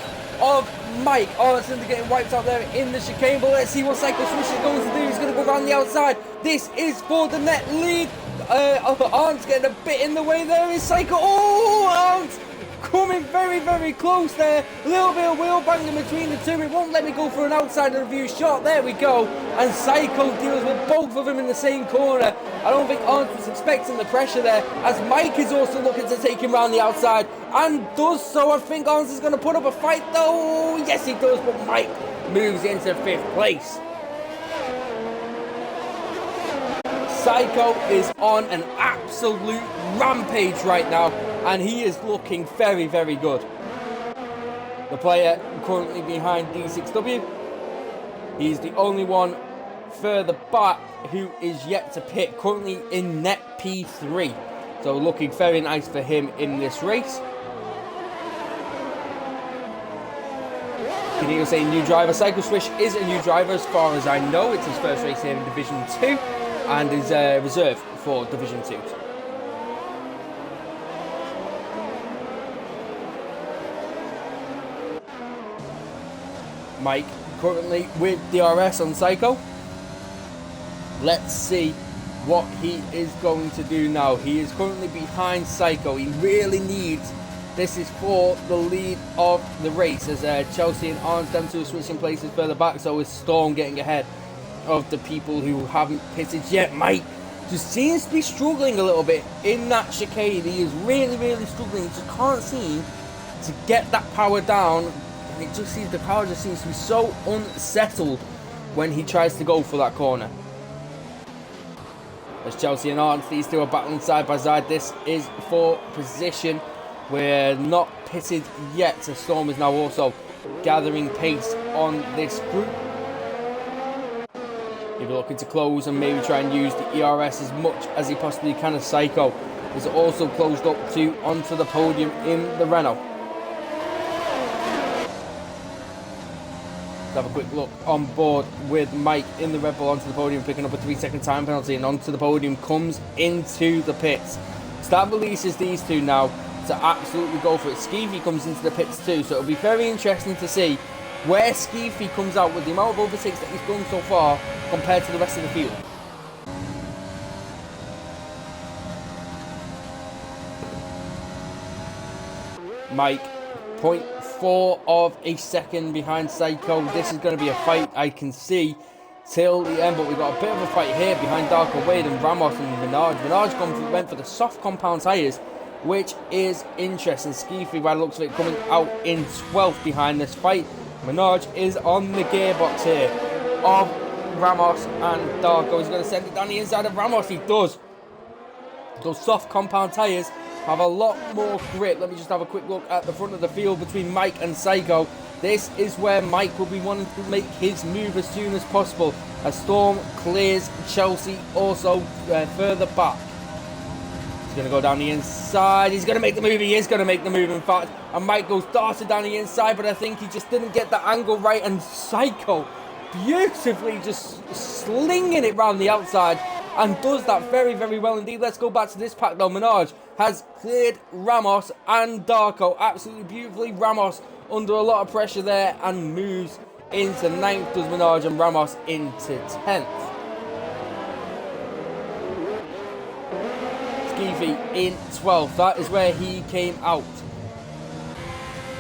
[SPEAKER 1] of Mike. Oh, it's getting wiped out there in the chicane, but let's see what Psycho Swish is going to do. He's going to go around the outside. This is for the net lead. Arndt's getting a bit in the way there. Is Psycho. Oh, Arndt's coming very, very close there. A little bit of wheel banging between the two. It won't let me go for an outside of the view shot. There we go. And Psycho deals with both of them in the same corner. I don't think Arndt was expecting the pressure there, as Mike is also looking to take him round the outside and does so. I think Arndt is going to put up a fight though. Yes, he does, but Mike moves into 5th place. Psycho is on an absolute rampage right now, and he is looking very, very good. The player currently behind D6W, he's the only one further back who is yet to pit, currently in net P3. So looking very nice for him in this race. Can you say new driver? Psycho Swish is a new driver as far as I know. It's his first race here in Division 2 and is reserved for Division 2. Mike currently with DRS on Psycho. Let's see what he is going to do now. He is currently behind Psycho. He really needs, this is for the lead of the race, as Chelsea and Arns, them two are switching places further back, so is Storm getting ahead of the people who haven't pitted yet. Mike just seems to be struggling a little bit in that chicane. He is really, really struggling. He just can't seem to get that power down, and it just seems, the car just seems to be so unsettled when he tries to go for that corner. As Chelsea and Arns, these two are battling side by side. This is for position. We're not pitted yet, so Storm is now also gathering pace on this group. He'll be looking to close and maybe try and use the ERS as much as he possibly can, as Psycho is also closed up to onto the podium in the Renault. Let's have a quick look on board with Mike in the Red Bull onto the podium, picking up a 3-second time penalty, and onto the podium comes into the pits. So that releases these two now to absolutely go for it. Skeefy comes into the pits too, so it'll be very interesting to see where Skeefy comes out with the amount of overtakes that he's done so far compared to the rest of the field. Mike, 0.4 of a second behind Psycho. This is going to be a fight, I can see, till the end, but we've got a bit of a fight here behind Darko Wade and Ramos and Minaj. Minaj went for the soft compound tyres, which is interesting. Skeefy, by the looks of it, coming out in 12th behind this fight. Minaj is on the gearbox here of Ramos and Darko. He's going to send it down the inside of Ramos. He does. Those soft compound tyres have a lot more grip. Let me just have a quick look at the front of the field between Mike and Psycho. This is where Mike will be wanting to make his move as soon as possible, as Storm clears Chelsea also further back. He's going to go down the inside. He's going to make the move. He is going to make the move, in fact. And Mike goes darted down the inside, but I think he just didn't get the angle right. And Psycho beautifully just slinging it round the outside, and does that very, very well indeed. Let's go back to this pack though. Minaj has cleared Ramos and Darko absolutely beautifully. Ramos under a lot of pressure there and moves into 9th. Does Minaj, and Ramos into 10th. Skeefy in 12th. That is where he came out.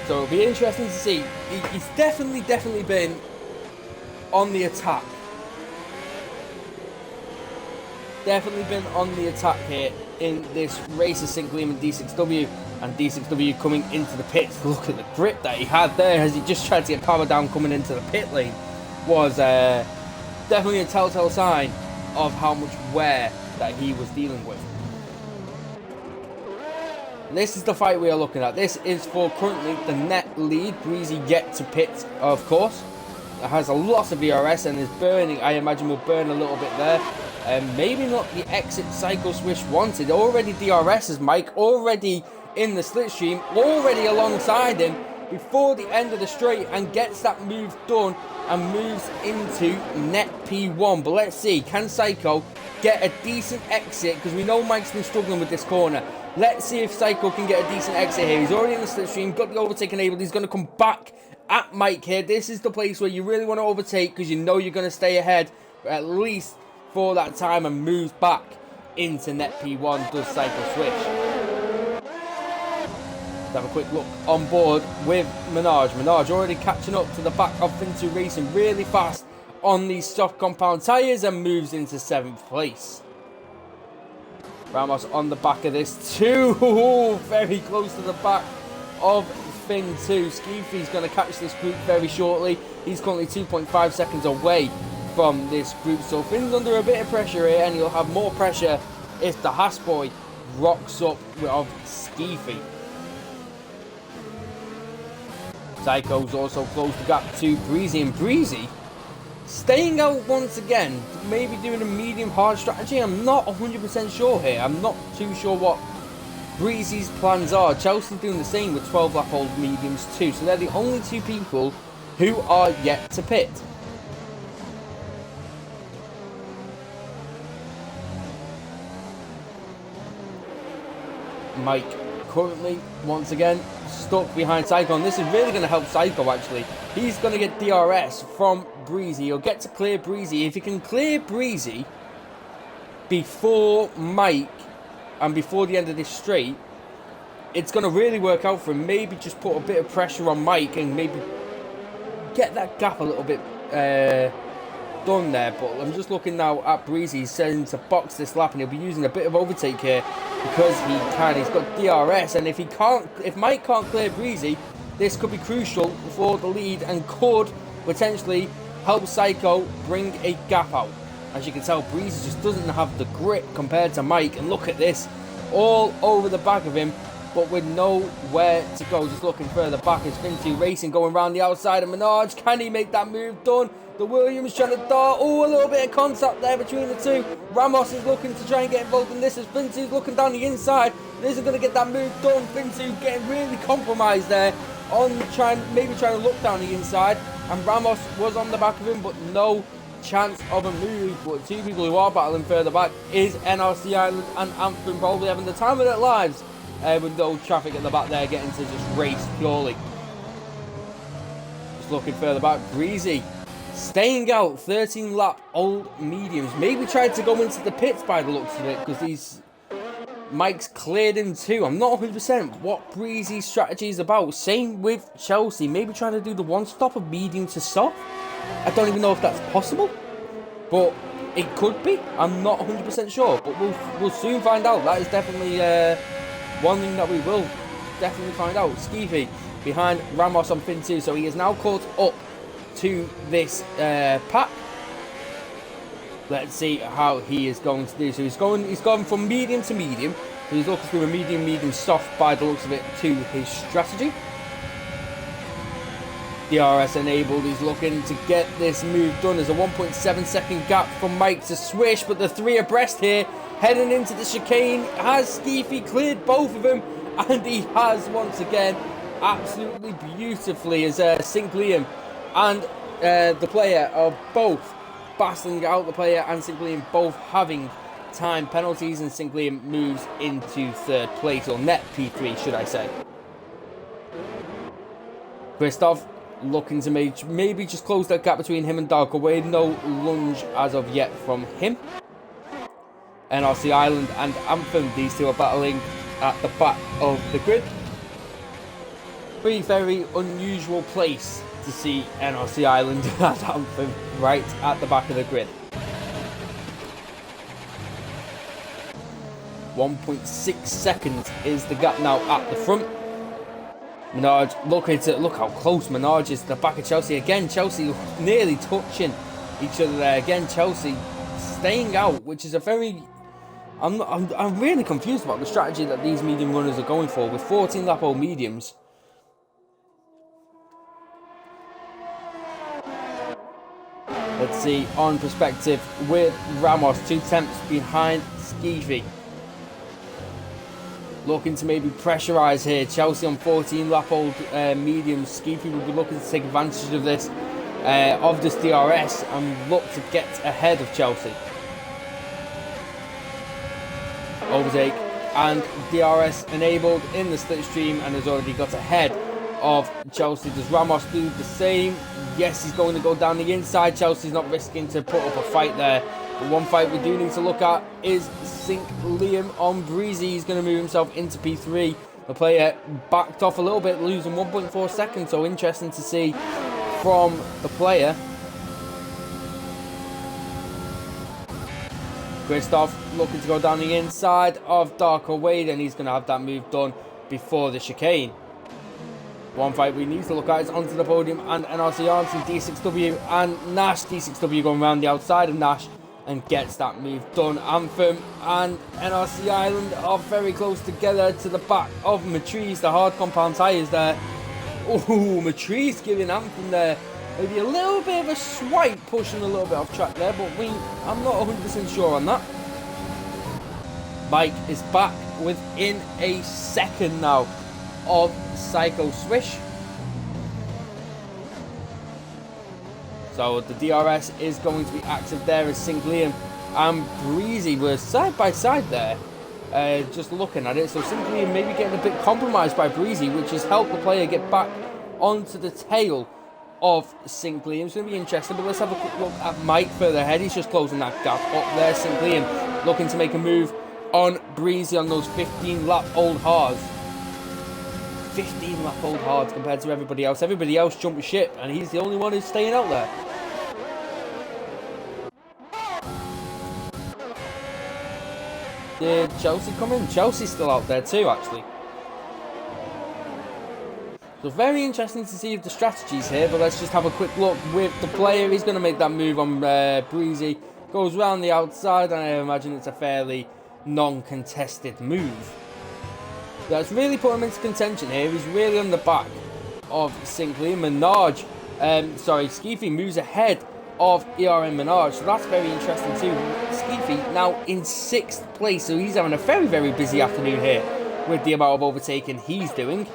[SPEAKER 1] So it'll be interesting to see. He's definitely been on the attack. Definitely been on the attack here in this race of St. Cleem and D6W. And D6W coming into the pits. Look at the grip that he had there as he just tried to get power down coming into the pit lane. Was definitely a telltale sign of how much wear that he was dealing with. This is the fight we are looking at. This is for currently the net lead. Breezy yet to pit, of course. It has a lot of ERS and is burning. I imagine will burn a little bit there. Maybe not the exit Psycho Swish wanted. Already DRS is Mike, already in the slipstream, already alongside him before the end of the straight, and gets that move done and moves into net P1. But let's see, can Psycho get a decent exit? Because we know Mike's been struggling with this corner. Let's see if Psycho can get a decent exit here. He's already in the slipstream, got the overtake enabled. He's going to come back at Mike here. This is the place where you really want to overtake because you know you're going to stay ahead at least for that time, and moves back into net P1, does cycle switch. Let's have a quick look on board with Minaj. Minaj already catching up to the back of Fintu Racing really fast on these soft compound tyres and moves into 7th place. Ramos on the back of this too. Very close to the back of Finn 2. Skeefy's going to catch this group very shortly. He's currently 2.5 seconds away from this group. So Finn's under a bit of pressure here, and he'll have more pressure if the Haas boy rocks up of Skeefy. Psycho's also closed the gap to Breezy, and Breezy staying out once again, maybe doing a medium hard strategy. I'm not 100% sure here. I'm not too sure what Breezy's plans are. Chelsea's doing the same with 12 lap old mediums too, so they're the only two people who are yet to pit. Mike currently once again stuck behind Psycho, and this is really going to help Psycho actually. He's going to get DRS from Breezy. He'll get to clear Breezy. If he can clear Breezy before Mike and before the end of this straight, it's going to really work out for him. Maybe just put a bit of pressure on Mike and maybe get that gap a little bit done there. But I'm just looking now at Breezy. He's setting to box this lap, and he'll be using a bit of overtake here because he can. He's got DRS, and if Mike can't clear Breezy, this could be crucial for the lead and could potentially help Psycho bring a gap out. As you can tell, Breezy just doesn't have the grit compared to Mike, and look at this, all over the back of him, but with nowhere to go. Just looking further back is Fintu Racing going around the outside of Minaj. Can he make that move? Done. The Williams trying to dart. Oh, a little bit of contact there between the two. Ramos is looking to try and get involved in this as Fintu's looking down the inside. This is going to get that move done. Fintu getting really compromised there on maybe trying to look down the inside. And Ramos was on the back of him, but no chance of a move. But two people who are battling further back is NRC Island and Anthem, probably having the time of their lives with no traffic at the back there, getting to just race purely. Just looking further back, Breezy staying out, 13 lap old mediums. Maybe tried to go into the pits by the looks of it, because Mike's cleared him too. I'm not 100% what Breezy's strategy is about. Same with Chelsea. Maybe trying to do the one stop of medium to soft. I don't even know if that's possible, but it could be. I'm not 100% sure, but we'll soon find out. That is definitely one thing that we will definitely find out. Skeefy behind Ramos on Fin 2, so he is now caught up to this pack. Let's see how he is going to do. So he's gone from medium to medium. So he's looking through a medium soft by the looks of it to his strategy. DRS enabled. He's looking to get this move done. There's a 1.7 second gap from Mike to Swish, but the three abreast here heading into the chicane. Has Skeefy cleared both of them? And he has once again, absolutely beautifully, as St. Liam and the player of both battling out, the player and St. Liam both having time penalties, and St. Liam moves into third place, or net P3 should I say. Christoph looking to maybe just close that gap between him and Dark away. No lunge as of yet from him. NRC Island and Anthem, these two are battling at the back of the grid. Very unusual place to see NRC Island and Anthem right at the back of the grid. 1.6 seconds is the gap now at the front. Minaj look how close Minaj is to the back of Chelsea. Again, Chelsea nearly touching each other there. Again, Chelsea staying out, which is a very... I'm really confused about the strategy that these medium runners are going for with 14 lap old mediums. Let's see, on perspective with Ramos, 2 tenths behind Skeefy. Looking to maybe pressurise here. Chelsea on 14 lap old mediums. Skeefy will be looking to take advantage of this DRS and look to get ahead of Chelsea. Overtake and DRS enabled in the slipstream, and has already got ahead of Chelsea. Does Ramos do the same? Yes, he's going to go down the inside. Chelsea's not risking to put up a fight there. But one fight we do need to look at is Sink Liam on Breezy. He's going to move himself into P3. The player backed off a little bit, losing 1.4 seconds. So interesting to see from the player. Christoph looking to go down the inside of Darko Wade, and he's going to have that move done before the chicane. One fight we need to look at is onto the podium, and NRC Arnson, D6W and Nash. D6W going around the outside of Nash and gets that move done. Anthem and NRC Island are very close together to the back of Matrice. The hard compound tyres there. Ooh, Matrice giving Anthem there maybe a little bit of a swipe, pushing a little bit off track there, but I'm not 100% sure on that. Mike is back within a second now of Psycho Swish. So the DRS is going to be active there as Sink Liam and Breezy were side by side there, just looking at it. So Sink Liam maybe getting a bit compromised by Breezy, which has helped the player get back onto the tail of Sink Liam. It's going to be interesting, but let's have a quick look at Mike further ahead. He's just closing that gap up there. Sink Liam looking to make a move on Breezy on those 15-lap-old hards. 15-lap-old hards compared to everybody else. Everybody else jumped ship, and he's the only one who's staying out there. Did Chelsea come in? Chelsea's still out there too, actually. So very interesting to see the strategies here, but let's just have a quick look with the player. He's going to make that move on Breezy. Goes around the outside, and I imagine it's a fairly non-contested move. That's really put him into contention here. He's really on the back of Sinclair. Minaj, Skeefy moves ahead of ERN Minaj, so that's very interesting too. Skeefy now in 6th place, so he's having a very, very busy afternoon here with the amount of overtaking he's doing.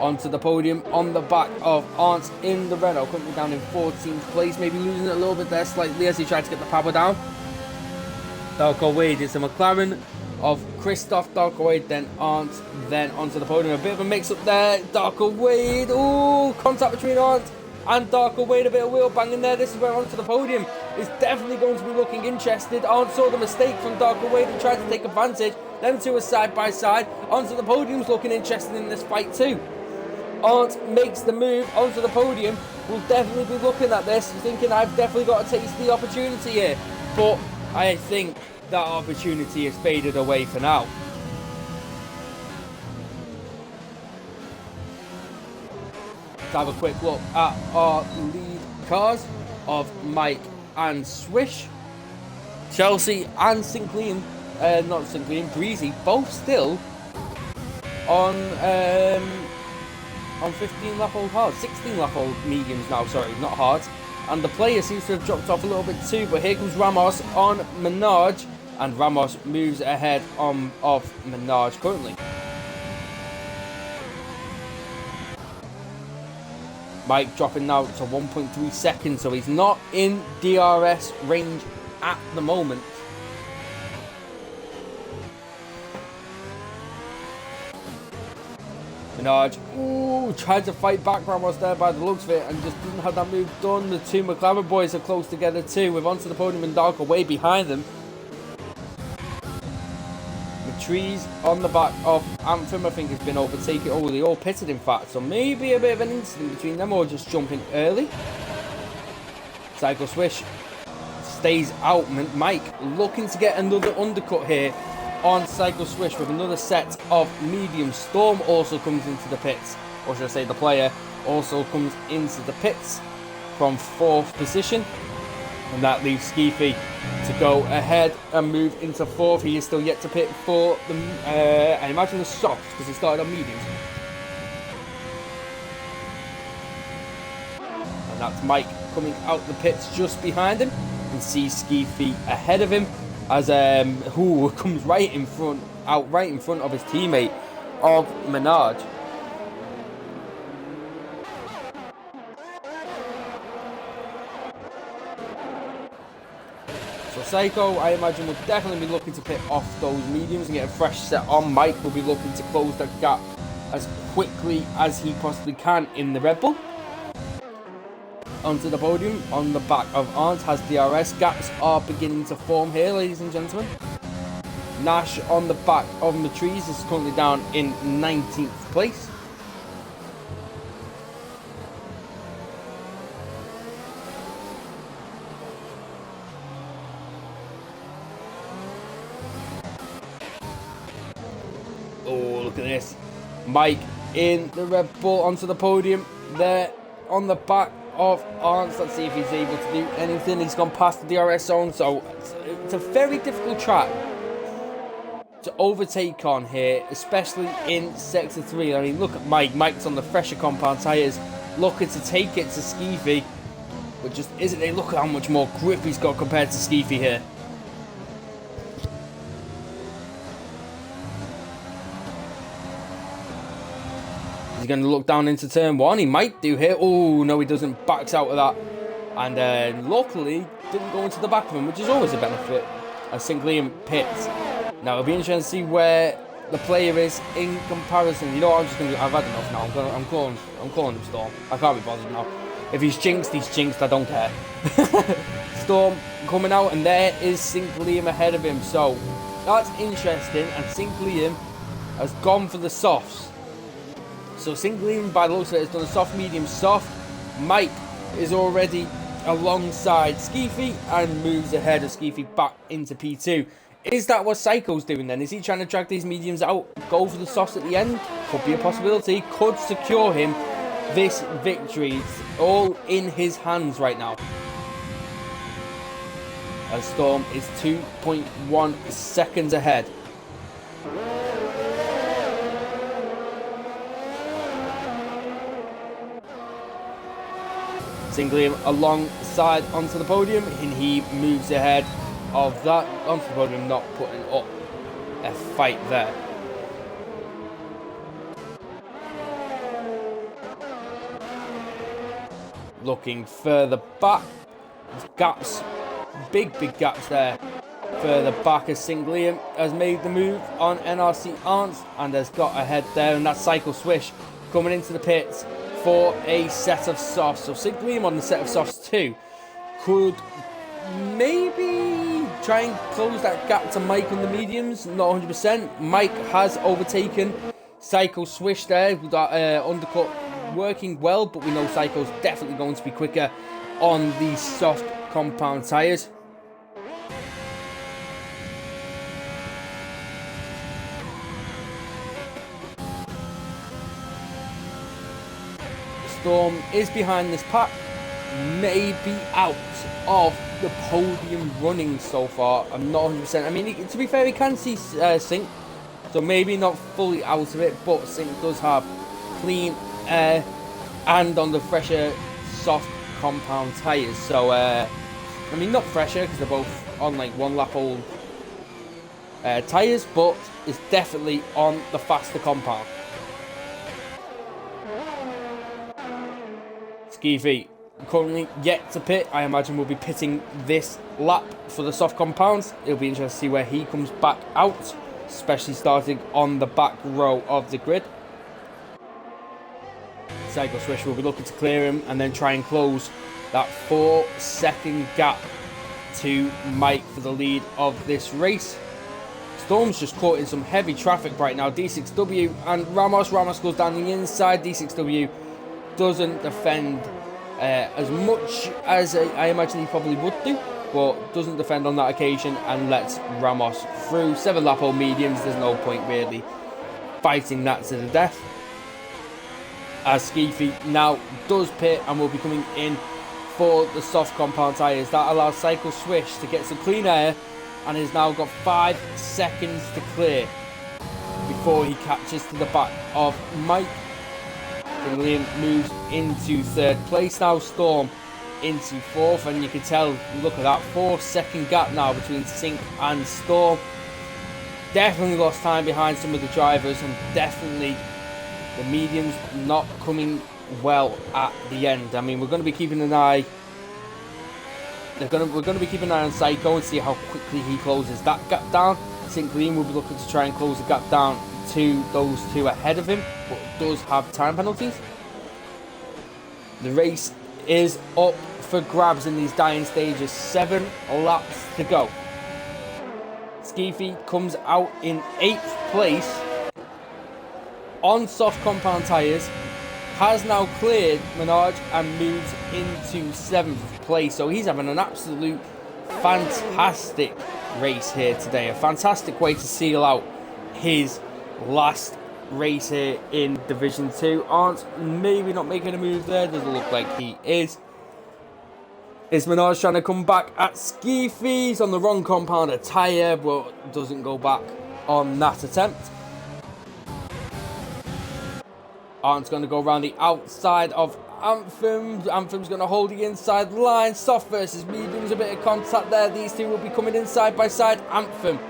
[SPEAKER 1] Onto the podium on the back of Arndt in the Renault, currently down in 14th place, maybe losing it a little bit there slightly as he tried to get the power down. Darko Wade is the McLaren of Christoph. Darko Wade, then Arndt, then onto the podium. A bit of a mix-up there. Darko Wade, ooh, contact between Arndt and Darko Wade, a bit of wheel banging there. This is where onto the podium is definitely going to be looking interested. Arndt saw the mistake from Darko Wade and tried to take advantage. Them two are side by side. Onto the podium's looking interested in this fight too. Arndt makes the move onto the podium. We'll definitely be looking at this, thinking I've definitely got to take the opportunity here. But I think that opportunity has faded away for now. Let's have a quick look at our lead cars of Mike and Swish. Chelsea and Sinclair, not Sinclair, Breezy, both still on 15-lap-old hards, 16-lap-old mediums now, sorry, not hards. And the player seems to have dropped off a little bit too, but here comes Ramos on Minaj, and Ramos moves ahead of Minaj currently. Mike dropping now to 1.3 seconds, so he's not in DRS range at the moment. Minaj, ooh, tried to fight back Ramos there by the looks of it and just didn't have that move done. The two McLaren boys are close together too, with onto the podium and Darko way behind them. Matrice on the back of Anthem, I think, has been overtaken. Oh, they all pitted in fact, so maybe a bit of an incident between them or just jumping early. Psycho Swish stays out. Mike looking to get another undercut here on Psycho Swish with another set of medium. Storm also comes into the pits, or should I say the player also comes into the pits from 4th position, and that leaves Skeefy to go ahead and move into 4th. He is still yet to pit for the I imagine the softs, because he started on mediums, and that's Mike coming out the pits just behind him, and sees Skeefy ahead of him as who comes right in front of his teammate of Minaj. So Psycho, I imagine, will definitely be looking to pit off those mediums and get a fresh set on. Mike will be looking to close that gap as quickly as he possibly can in the Red Bull. Onto the podium, on the back of Arndt has DRS. Gaps are beginning to form here, ladies and gentlemen. Nash on the back of Matriz is currently down in 19th place. Oh, look at this. Mike in the Red Bull onto the podium. There on the back of Arndt. Let's see if he's able to do anything. He's gone past the DRS zone, so it's a very difficult track to overtake on here, especially in Sector 3. I mean, look at Mike. Mike's on the fresher compound tyres, looking to take it to Skeefy, but just isn't it? Look at how much more grip he's got compared to Skeefy here. He's going to look down into turn 1. He might do here. Oh, no, he doesn't. Backs out of that. And luckily, didn't go into the back of him, which is always a benefit. As Sinclair pits. Now, it'll be interesting to see where the player is in comparison. You know what, I'm just going to... I've had enough now. I'm calling him Storm. I can't be bothered now. If he's jinxed, he's jinxed. I don't care. Storm coming out, and there is Sinclair ahead of him. So, that's interesting. And Sinclair has gone for the softs. So Sinclair, by the looks of it, has done a soft, medium, soft. Mike is already alongside Skeefy and moves ahead of Skeefy back into P2. Is that what Psycho's doing then? Is he trying to drag these mediums out, go for the softs at the end? Could be a possibility. Could secure him this victory. It's all in his hands right now. As Storm is 2.1 seconds ahead. Sinclair alongside onto the podium, and he moves ahead of that onto the podium, not putting up a fight there. Looking further back, there's gaps, big gaps there. Further back as Sinclair has made the move on NRC Arndt and has got ahead there, and that Cycle Swish coming into the pits for a set of softs. So Sinclair on the set of softs too could maybe try and close that gap to Mike on the mediums. Not 100%. Mike has overtaken Cycle Swish there with that undercut working well, but we know Cycle's definitely going to be quicker on the soft compound tyres. Storm is behind this pack, maybe out of the podium running so far. I'm not 100%. I mean, to be fair, he can see Sync, so maybe not fully out of it, but Sync does have clean air and on the fresher soft compound tyres. So, I mean, not fresher because they're both on like 1 lap old tyres, but it's definitely on the faster compound. Skeefy currently yet to pit. I imagine we'll be pitting this lap for the soft compounds. It'll be interesting to see where he comes back out, especially starting on the back row of the grid. Cycle Swish will be looking to clear him and then try and close that 4-second gap to Mike for the lead of this race. Storm's just caught in some heavy traffic right now. D6W and Ramos goes down the inside. D6W doesn't defend as much as I imagine he probably would do, but doesn't defend on that occasion and lets Ramos through. 7 lap old mediums, there's no point really fighting that to the death. As Skeefy now does pit and will be coming in for the soft compound tyres. That allows Cycle Swish to get some clean air and has now got 5 seconds to clear before he catches to the back of Mike. Liam moves into 3rd place now. Storm into 4th, and you can tell, look at that 4-second gap now between Sync and Storm. Definitely lost time behind some of the drivers, and definitely the mediums not coming well at the end. I mean, we're going to be keeping an eye. We're going to be keeping an eye on Psycho and see how quickly he closes that gap down. Sinclair will be looking to try and close the gap down to those two ahead of him, but does have time penalties. The race is up for grabs in these dying stages. 7 laps to go. Skeefy comes out in 8th place on soft compound tyres. Has now cleared Menage and moves into 7th place. So he's having an absolute fantastic race here today. A fantastic way to seal out his last race here in Division 2. Arndt's maybe not making a move there. Doesn't look like he is. Is Menage trying to come back at Skeefy? He's on the wrong compounder tyre, but doesn't go back on that attempt. Arndt's going to go around the outside of Anthem. Anthem's going to hold the inside line. Soft versus mediums, a bit of contact there. These two will be coming in side by side. Anthem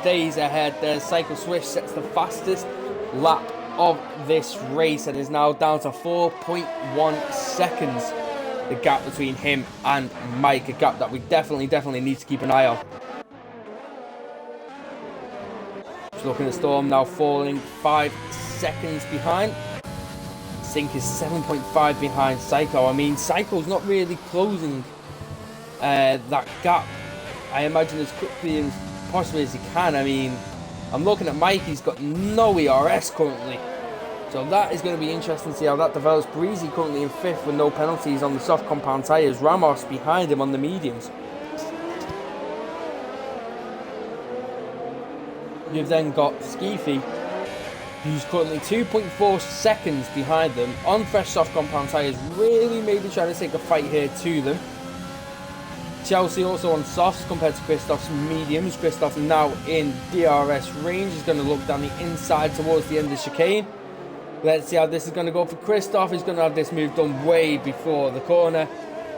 [SPEAKER 1] stays ahead there. Cycle Swish sets the fastest lap of this race and is now down to 4.1 seconds. The gap between him and Mike, a gap that we definitely need to keep an eye on. Just looking at Storm now falling 5 seconds behind. Sink is 7.5 behind Psycho. I mean, Psycho's not really closing that gap, I imagine, as quickly as possibly as he can. I mean, I'm looking at Mike, he's got no ERS currently. So that is going to be interesting to see how that develops. Breezy currently in 5th with no penalties on the soft compound tyres. Ramos behind him on the mediums. You've then got Skeefy, who's currently 2.4 seconds behind them on fresh soft compound tyres. Really maybe trying to take a fight here to them. Chelsea also on softs compared to Christoph's mediums. Christoph now in DRS range. He's going to look down the inside towards the end of the chicane. Let's see how this is going to go for Christoph. He's going to have this move done way before the corner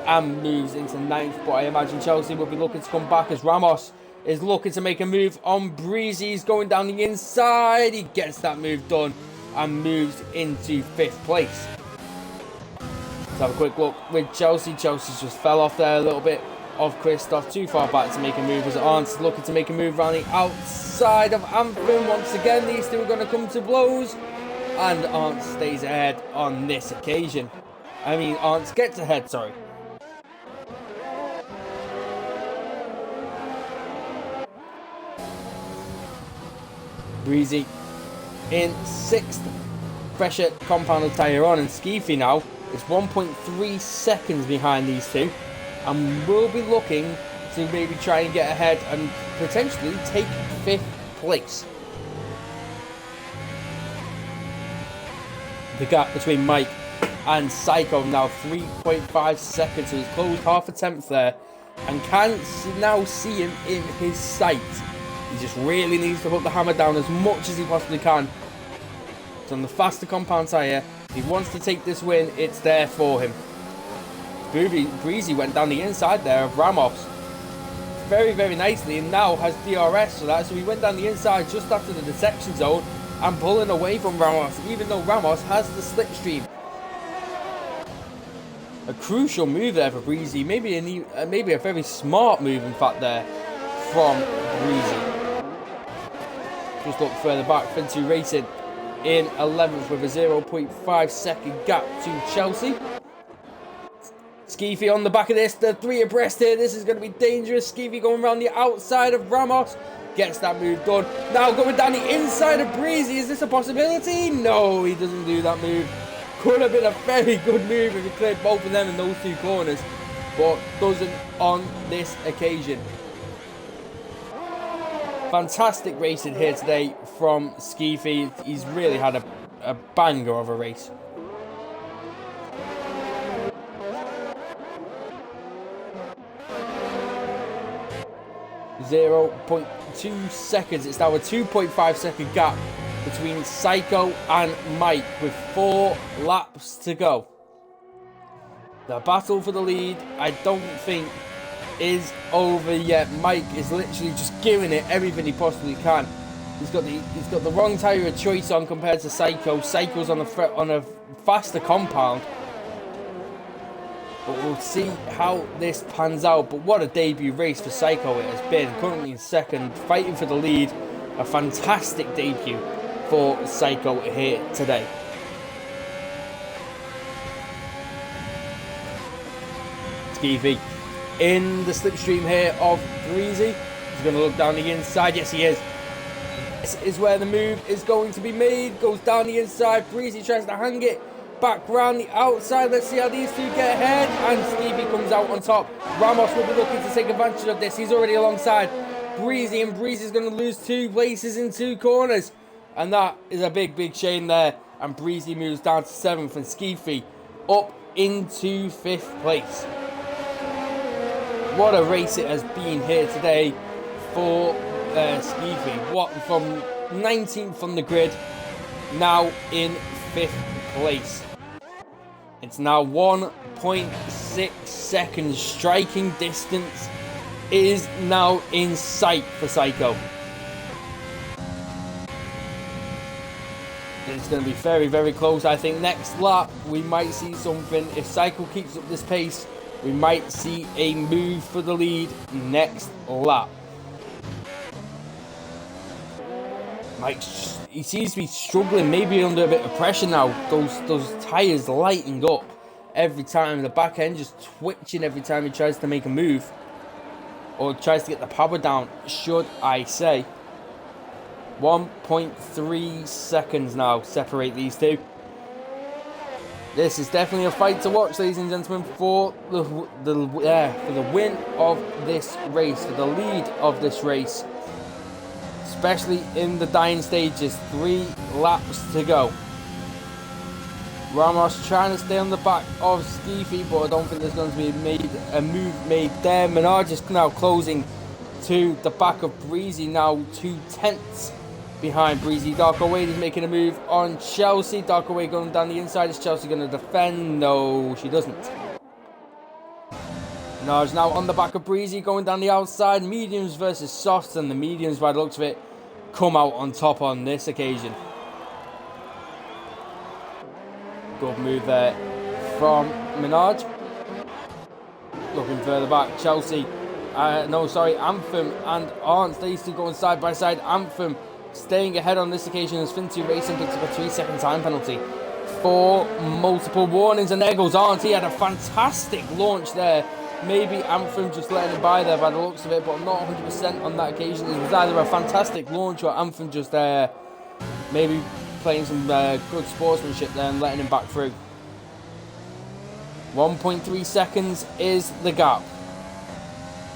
[SPEAKER 1] and moves into 9th. But I imagine Chelsea will be looking to come back as Ramos is looking to make a move on Breezy. He's going down the inside. He gets that move done and moves into 5th place. Let's have a quick look with Chelsea. Chelsea's just fell off there a little bit of Christoph. Too far back to make a move as Arndt's looking to make a move around the outside of Anthem. Once again, these two are going to come to blows. And Arndt's stays ahead on this occasion. I mean, Arndt's gets ahead, sorry. Breezy in 6th. Fresher compounded tyre on, and Skeefy now is 1.3 seconds behind these two. And we'll be looking to maybe try and get ahead and potentially take 5th place. The gap between Mike and Psycho now 3.5 seconds, so he's closed half a tenth there and can now see him in his sight. He just really needs to put the hammer down as much as he possibly can. It's on the faster compound tyre. If he wants to take this win, it's there for him. Breezy went down the inside there of Ramos very nicely and now has DRS for that, so he went down the inside just after the detection zone and pulling away from Ramos, even though Ramos has the slipstream. A crucial move there for Breezy, maybe a very smart move in fact there from Breezy. Just look further back, Fin2 Racing in 11th with a 0.5 second gap to Chelsea. Skeefy on the back of this, the 3 abreast here, this is going to be dangerous. Skeefy going around the outside of Ramos. Gets that move done. Now going down the inside of Breezy. Is this a possibility? No, he doesn't do that move. Could have been a very good move if he cleared both of them in those 2 corners. But doesn't on this occasion. Fantastic racing here today from Skeefy. He's really had a banger of a race. 0.2 seconds. It's now a 2.5 second gap between Psycho and Mike with 4 laps to go. The battle for the lead, I don't think, is over yet. Mike is literally just giving it everything he possibly can. He's got the wrong tyre of choice on compared to Psycho. Psycho's on a faster compound. But we'll see how this pans out. But what a debut race for Psycho it has been. Currently in 2nd, fighting for the lead. A fantastic debut for Psycho here today. Skeevy in the slipstream here of Breezy. He's going to look down the inside. Yes, he is. This is where the move is going to be made. Goes down the inside. Breezy tries to hang it back round the outside. Let's see how these two get ahead. And Skeevy comes out on top. Ramos will be looking to take advantage of this. He's already alongside Breezy, and Breezy's going to lose 2 places in 2 corners. And that is a big, big shame there. And Breezy moves down to 7th, and Skeevy up into 5th place. What a race it has been here today for Skeevy. What, from 19th on the grid, now in 5th place. It's now 1.6 seconds. Striking distance is now in sight for Psycho. It's going to be very, very close. I think next lap we might see something. If Psycho keeps up this pace, we might see a move for the lead next lap. Mike, he seems to be struggling, maybe under a bit of pressure now. Those tyres lighting up every time. The back end just twitching every time he tries to make a move. Or tries to get the power down, should I say. 1.3 seconds now separate these two. This is definitely a fight to watch, ladies and gentlemen, for the win of this race, for the lead of this race. Especially in the dying stages. 3 laps to go. Ramos trying to stay on the back of Skeevy, but I don't think there's going to be a move made there. Menard is now closing to the back of Breezy, now 2/10 behind Breezy. Darko Wade is making a move on Chelsea. Darko Wade going down the inside. Is Chelsea going to defend? No, she doesn't. Menard's now on the back of Breezy, going down the outside. Mediums versus softs, and the mediums, by the looks of it, come out on top on this occasion. Good move there from Menard. Looking further back, Chelsea. Anthem and Arndt. These two going side by side. Anthem staying ahead on this occasion as Fin2 Racing picks up a 3-second time penalty for multiple warnings. And there goes Arndt. He had a fantastic launch there. Maybe Anthem just letting him by there by the looks of it, but I'm not 100% on that occasion. It was either a fantastic launch or Anthem just maybe playing some good sportsmanship there and letting him back through. 1.3 seconds is the gap.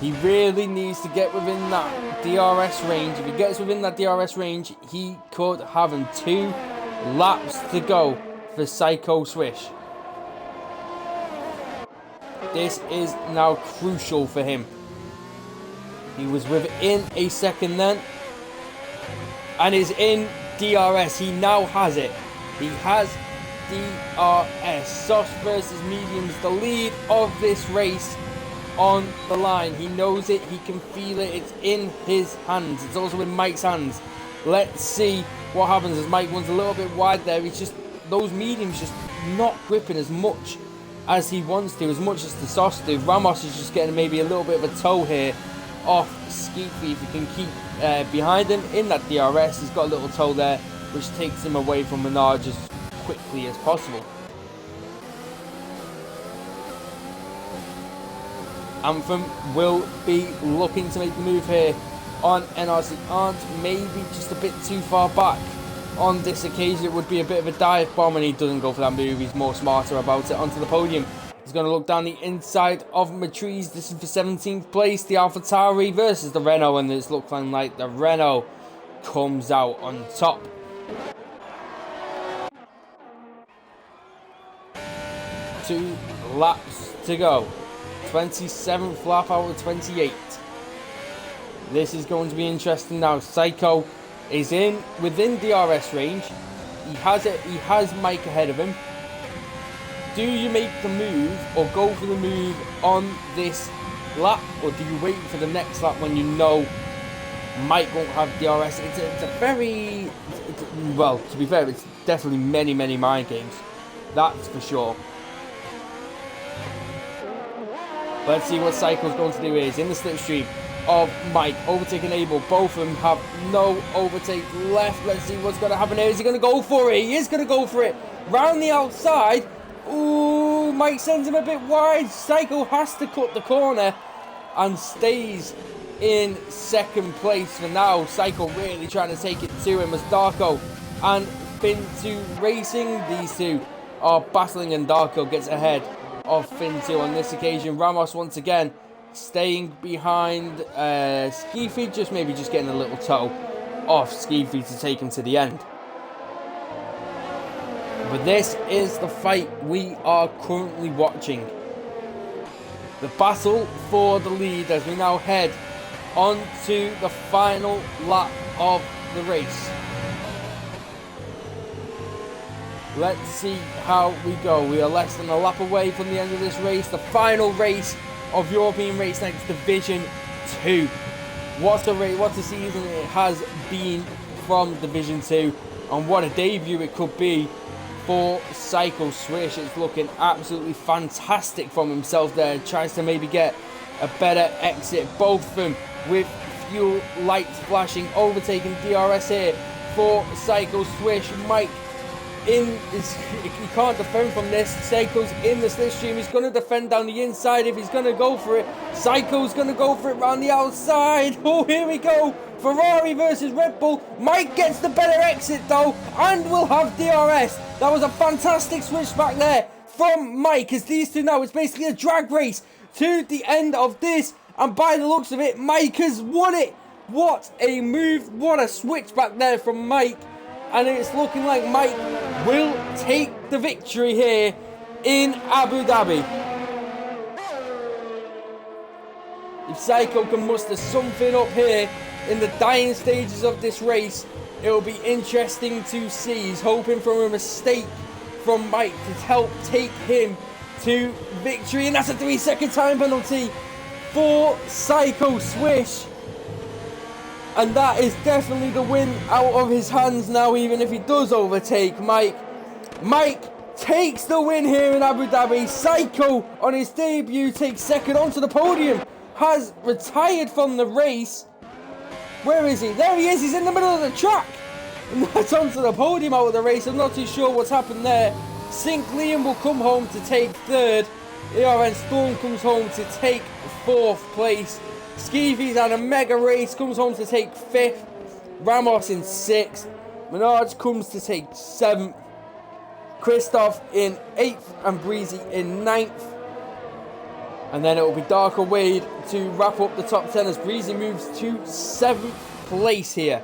[SPEAKER 1] He really needs to get within that DRS range. If he gets within that DRS range, he could have him 2 laps to go for Psycho Swish. This is now crucial for him. He was within a second then, and is in DRS. He now has it. He has DRS. Softs versus mediums. The lead of this race on the line. He knows it. He can feel it. It's in his hands. It's also in Mike's hands. Let's see what happens as Mike runs a little bit wide there. He's just, those mediums just not gripping as much as he wants to, as much as the softs do. Ramos is just getting maybe a little bit of a toe here off Skeevy. If he can keep behind him in that DRS, he's got a little toe there, which takes him away from Menard as quickly as possible. Anthem will be looking to make the move here on NRC. Arndt maybe just a bit too far back on this occasion. It would be a bit of a dive bomb, and he doesn't go for that move. He's more smarter about it. Onto the podium. He's going to look down the inside of Matriz. This is for 17th place. The AlphaTauri versus the Renault, and it's looking like the Renault comes out on top. Two laps to go. 27th lap out of 28. This is going to be interesting now. Psycho is within DRS range. He has it. He has Mike ahead of him. Do you make the move or go for the move on this lap, or do you wait for the next lap when you know Mike won't have DRS? It's a very, well, to be fair, it's definitely many mind games. That's for sure. Let's see what Psycho's going to do. Is in the slipstream of Mike. Overtaking Abel. Both of them have no overtake left. Let's see what's going to happen here. Is he going to go for it? He is going to go for it. Round the outside. Ooh, Mike sends him a bit wide. Psycho has to cut the corner and stays in second place for now. Psycho really trying to take it to him as Darko and Finn2 racing. These two are battling and Darko gets ahead of Finn2 on this occasion. Ramos once again staying behind Skeefy, maybe just getting a little toe off Skeefy to take him to the end. But this is the fight we are currently watching. The battle for the lead as we now head on to the final lap of the race. Let's see how we go. We are less than a lap away from the end of this race. The final race of European Race Night's Division 2. What a race, what a season it has been from Division 2. And what a debut it could be for Psycho Swish. It's looking absolutely fantastic from himself there. Tries to maybe get a better exit. Both of them with fuel lights flashing. Overtaking DRS here for Psycho Swish. Mike he can't defend from this. Psycho's in the slipstream. He's going to defend down the inside if he's going to go for it. Psycho's going to go for it around the outside. Oh, here we go. Ferrari versus Red Bull. Mike gets the better exit though, and we'll have DRS. That was a fantastic switch back there from Mike, as these two now, it's basically a drag race to the end of this, and by the looks of it, Mike has won it. What a move, what a switch back there from Mike, and it's looking like Mike will take the victory here in Abu Dhabi. If Psycho can muster something up here in the dying stages of this race, it will be interesting to see. He's hoping for a mistake from Mike to help take him to victory, and that's a 3-second time penalty for Psycho Swish. And that is definitely the win out of his hands now, even if he does overtake Mike. Mike takes the win here in Abu Dhabi. Psycho, on his debut, takes second onto the podium. Has retired from the race. Where is he? There he is. He's in the middle of the track. And that's onto the podium out of the race. I'm not too sure what's happened there. Sync Liam will come home to take third. ERN Storm comes home to take fourth place. Skeevy's had a mega race, comes home to take 5th. Ramos in 6th. Menards comes to take 7th. Christoph in 8th and Breezy in 9th. And then it will be Darker Wade to wrap up the top 10 as Breezy moves to 7th place here.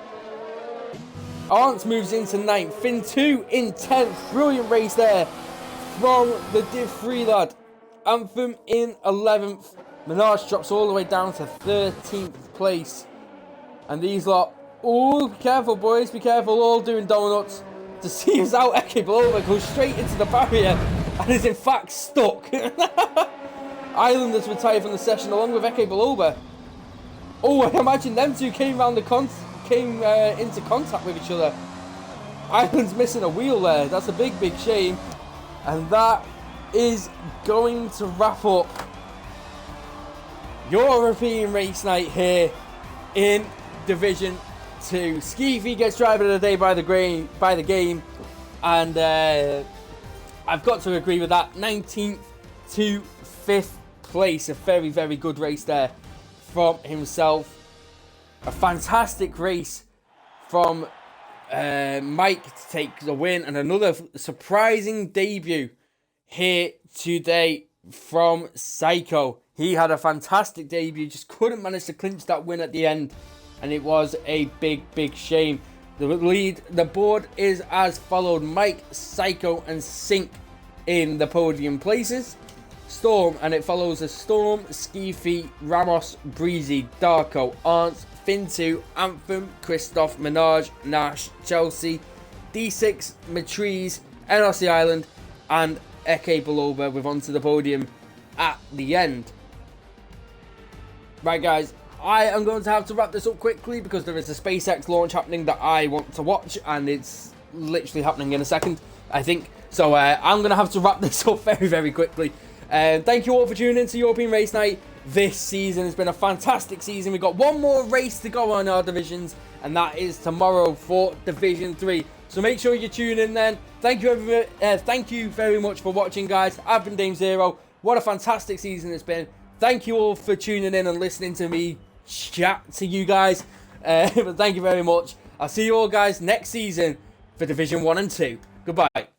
[SPEAKER 1] Arntz moves into 9th. Finn2 in 10th. Brilliant race there from the Div 3 lad. Anthem in 11th. Menage drops all the way down to 13th place. And these lot, oh, be careful boys, be careful, all doing donuts to see us out. Eke Blover goes straight into the barrier and is in fact stuck. Islanders retired from the session along with Eke Blover. Oh, I imagine them two came into contact with each other. Island's missing a wheel there. That's a big, big shame. And that is going to wrap up European Race Night here in Division 2. Skeefy gets driver of the day by the game, and I've got to agree with that. 19th to 5th place, a very, very good race there from himself. A fantastic race from Mike to take the win, and another surprising debut here today from Psycho. He had a fantastic debut, just couldn't manage to clinch that win at the end, and it was a big, big shame. The board is as followed: Mike, Psycho, and Sync in the podium places. Storm, and it follows as Storm, Skeefy, Ramos, Breezy, Darko, Arntz, Finn2, Anthem, Christoph, Menage, Nash, Chelsea, D6, Matrice, NRC Island, and Eke Beloba with onto the podium at the end. Right guys, I am going to have to wrap this up quickly because there is a SpaceX launch happening that I want to watch, and it's literally happening in a second, I think. So I'm going to have to wrap this up very, very quickly. Thank you all for tuning in to European Race Night. this season. It's been a fantastic season. We've got one more race to go on our divisions, and that is tomorrow for Division 3. So make sure you tune in then. Thank you very much for watching, guys. I've been Dame Zero. What a fantastic season it's been. Thank you all for tuning in and listening to me chat to you guys. But thank you very much. I'll see you all guys next season for Division 1 and 2. Goodbye.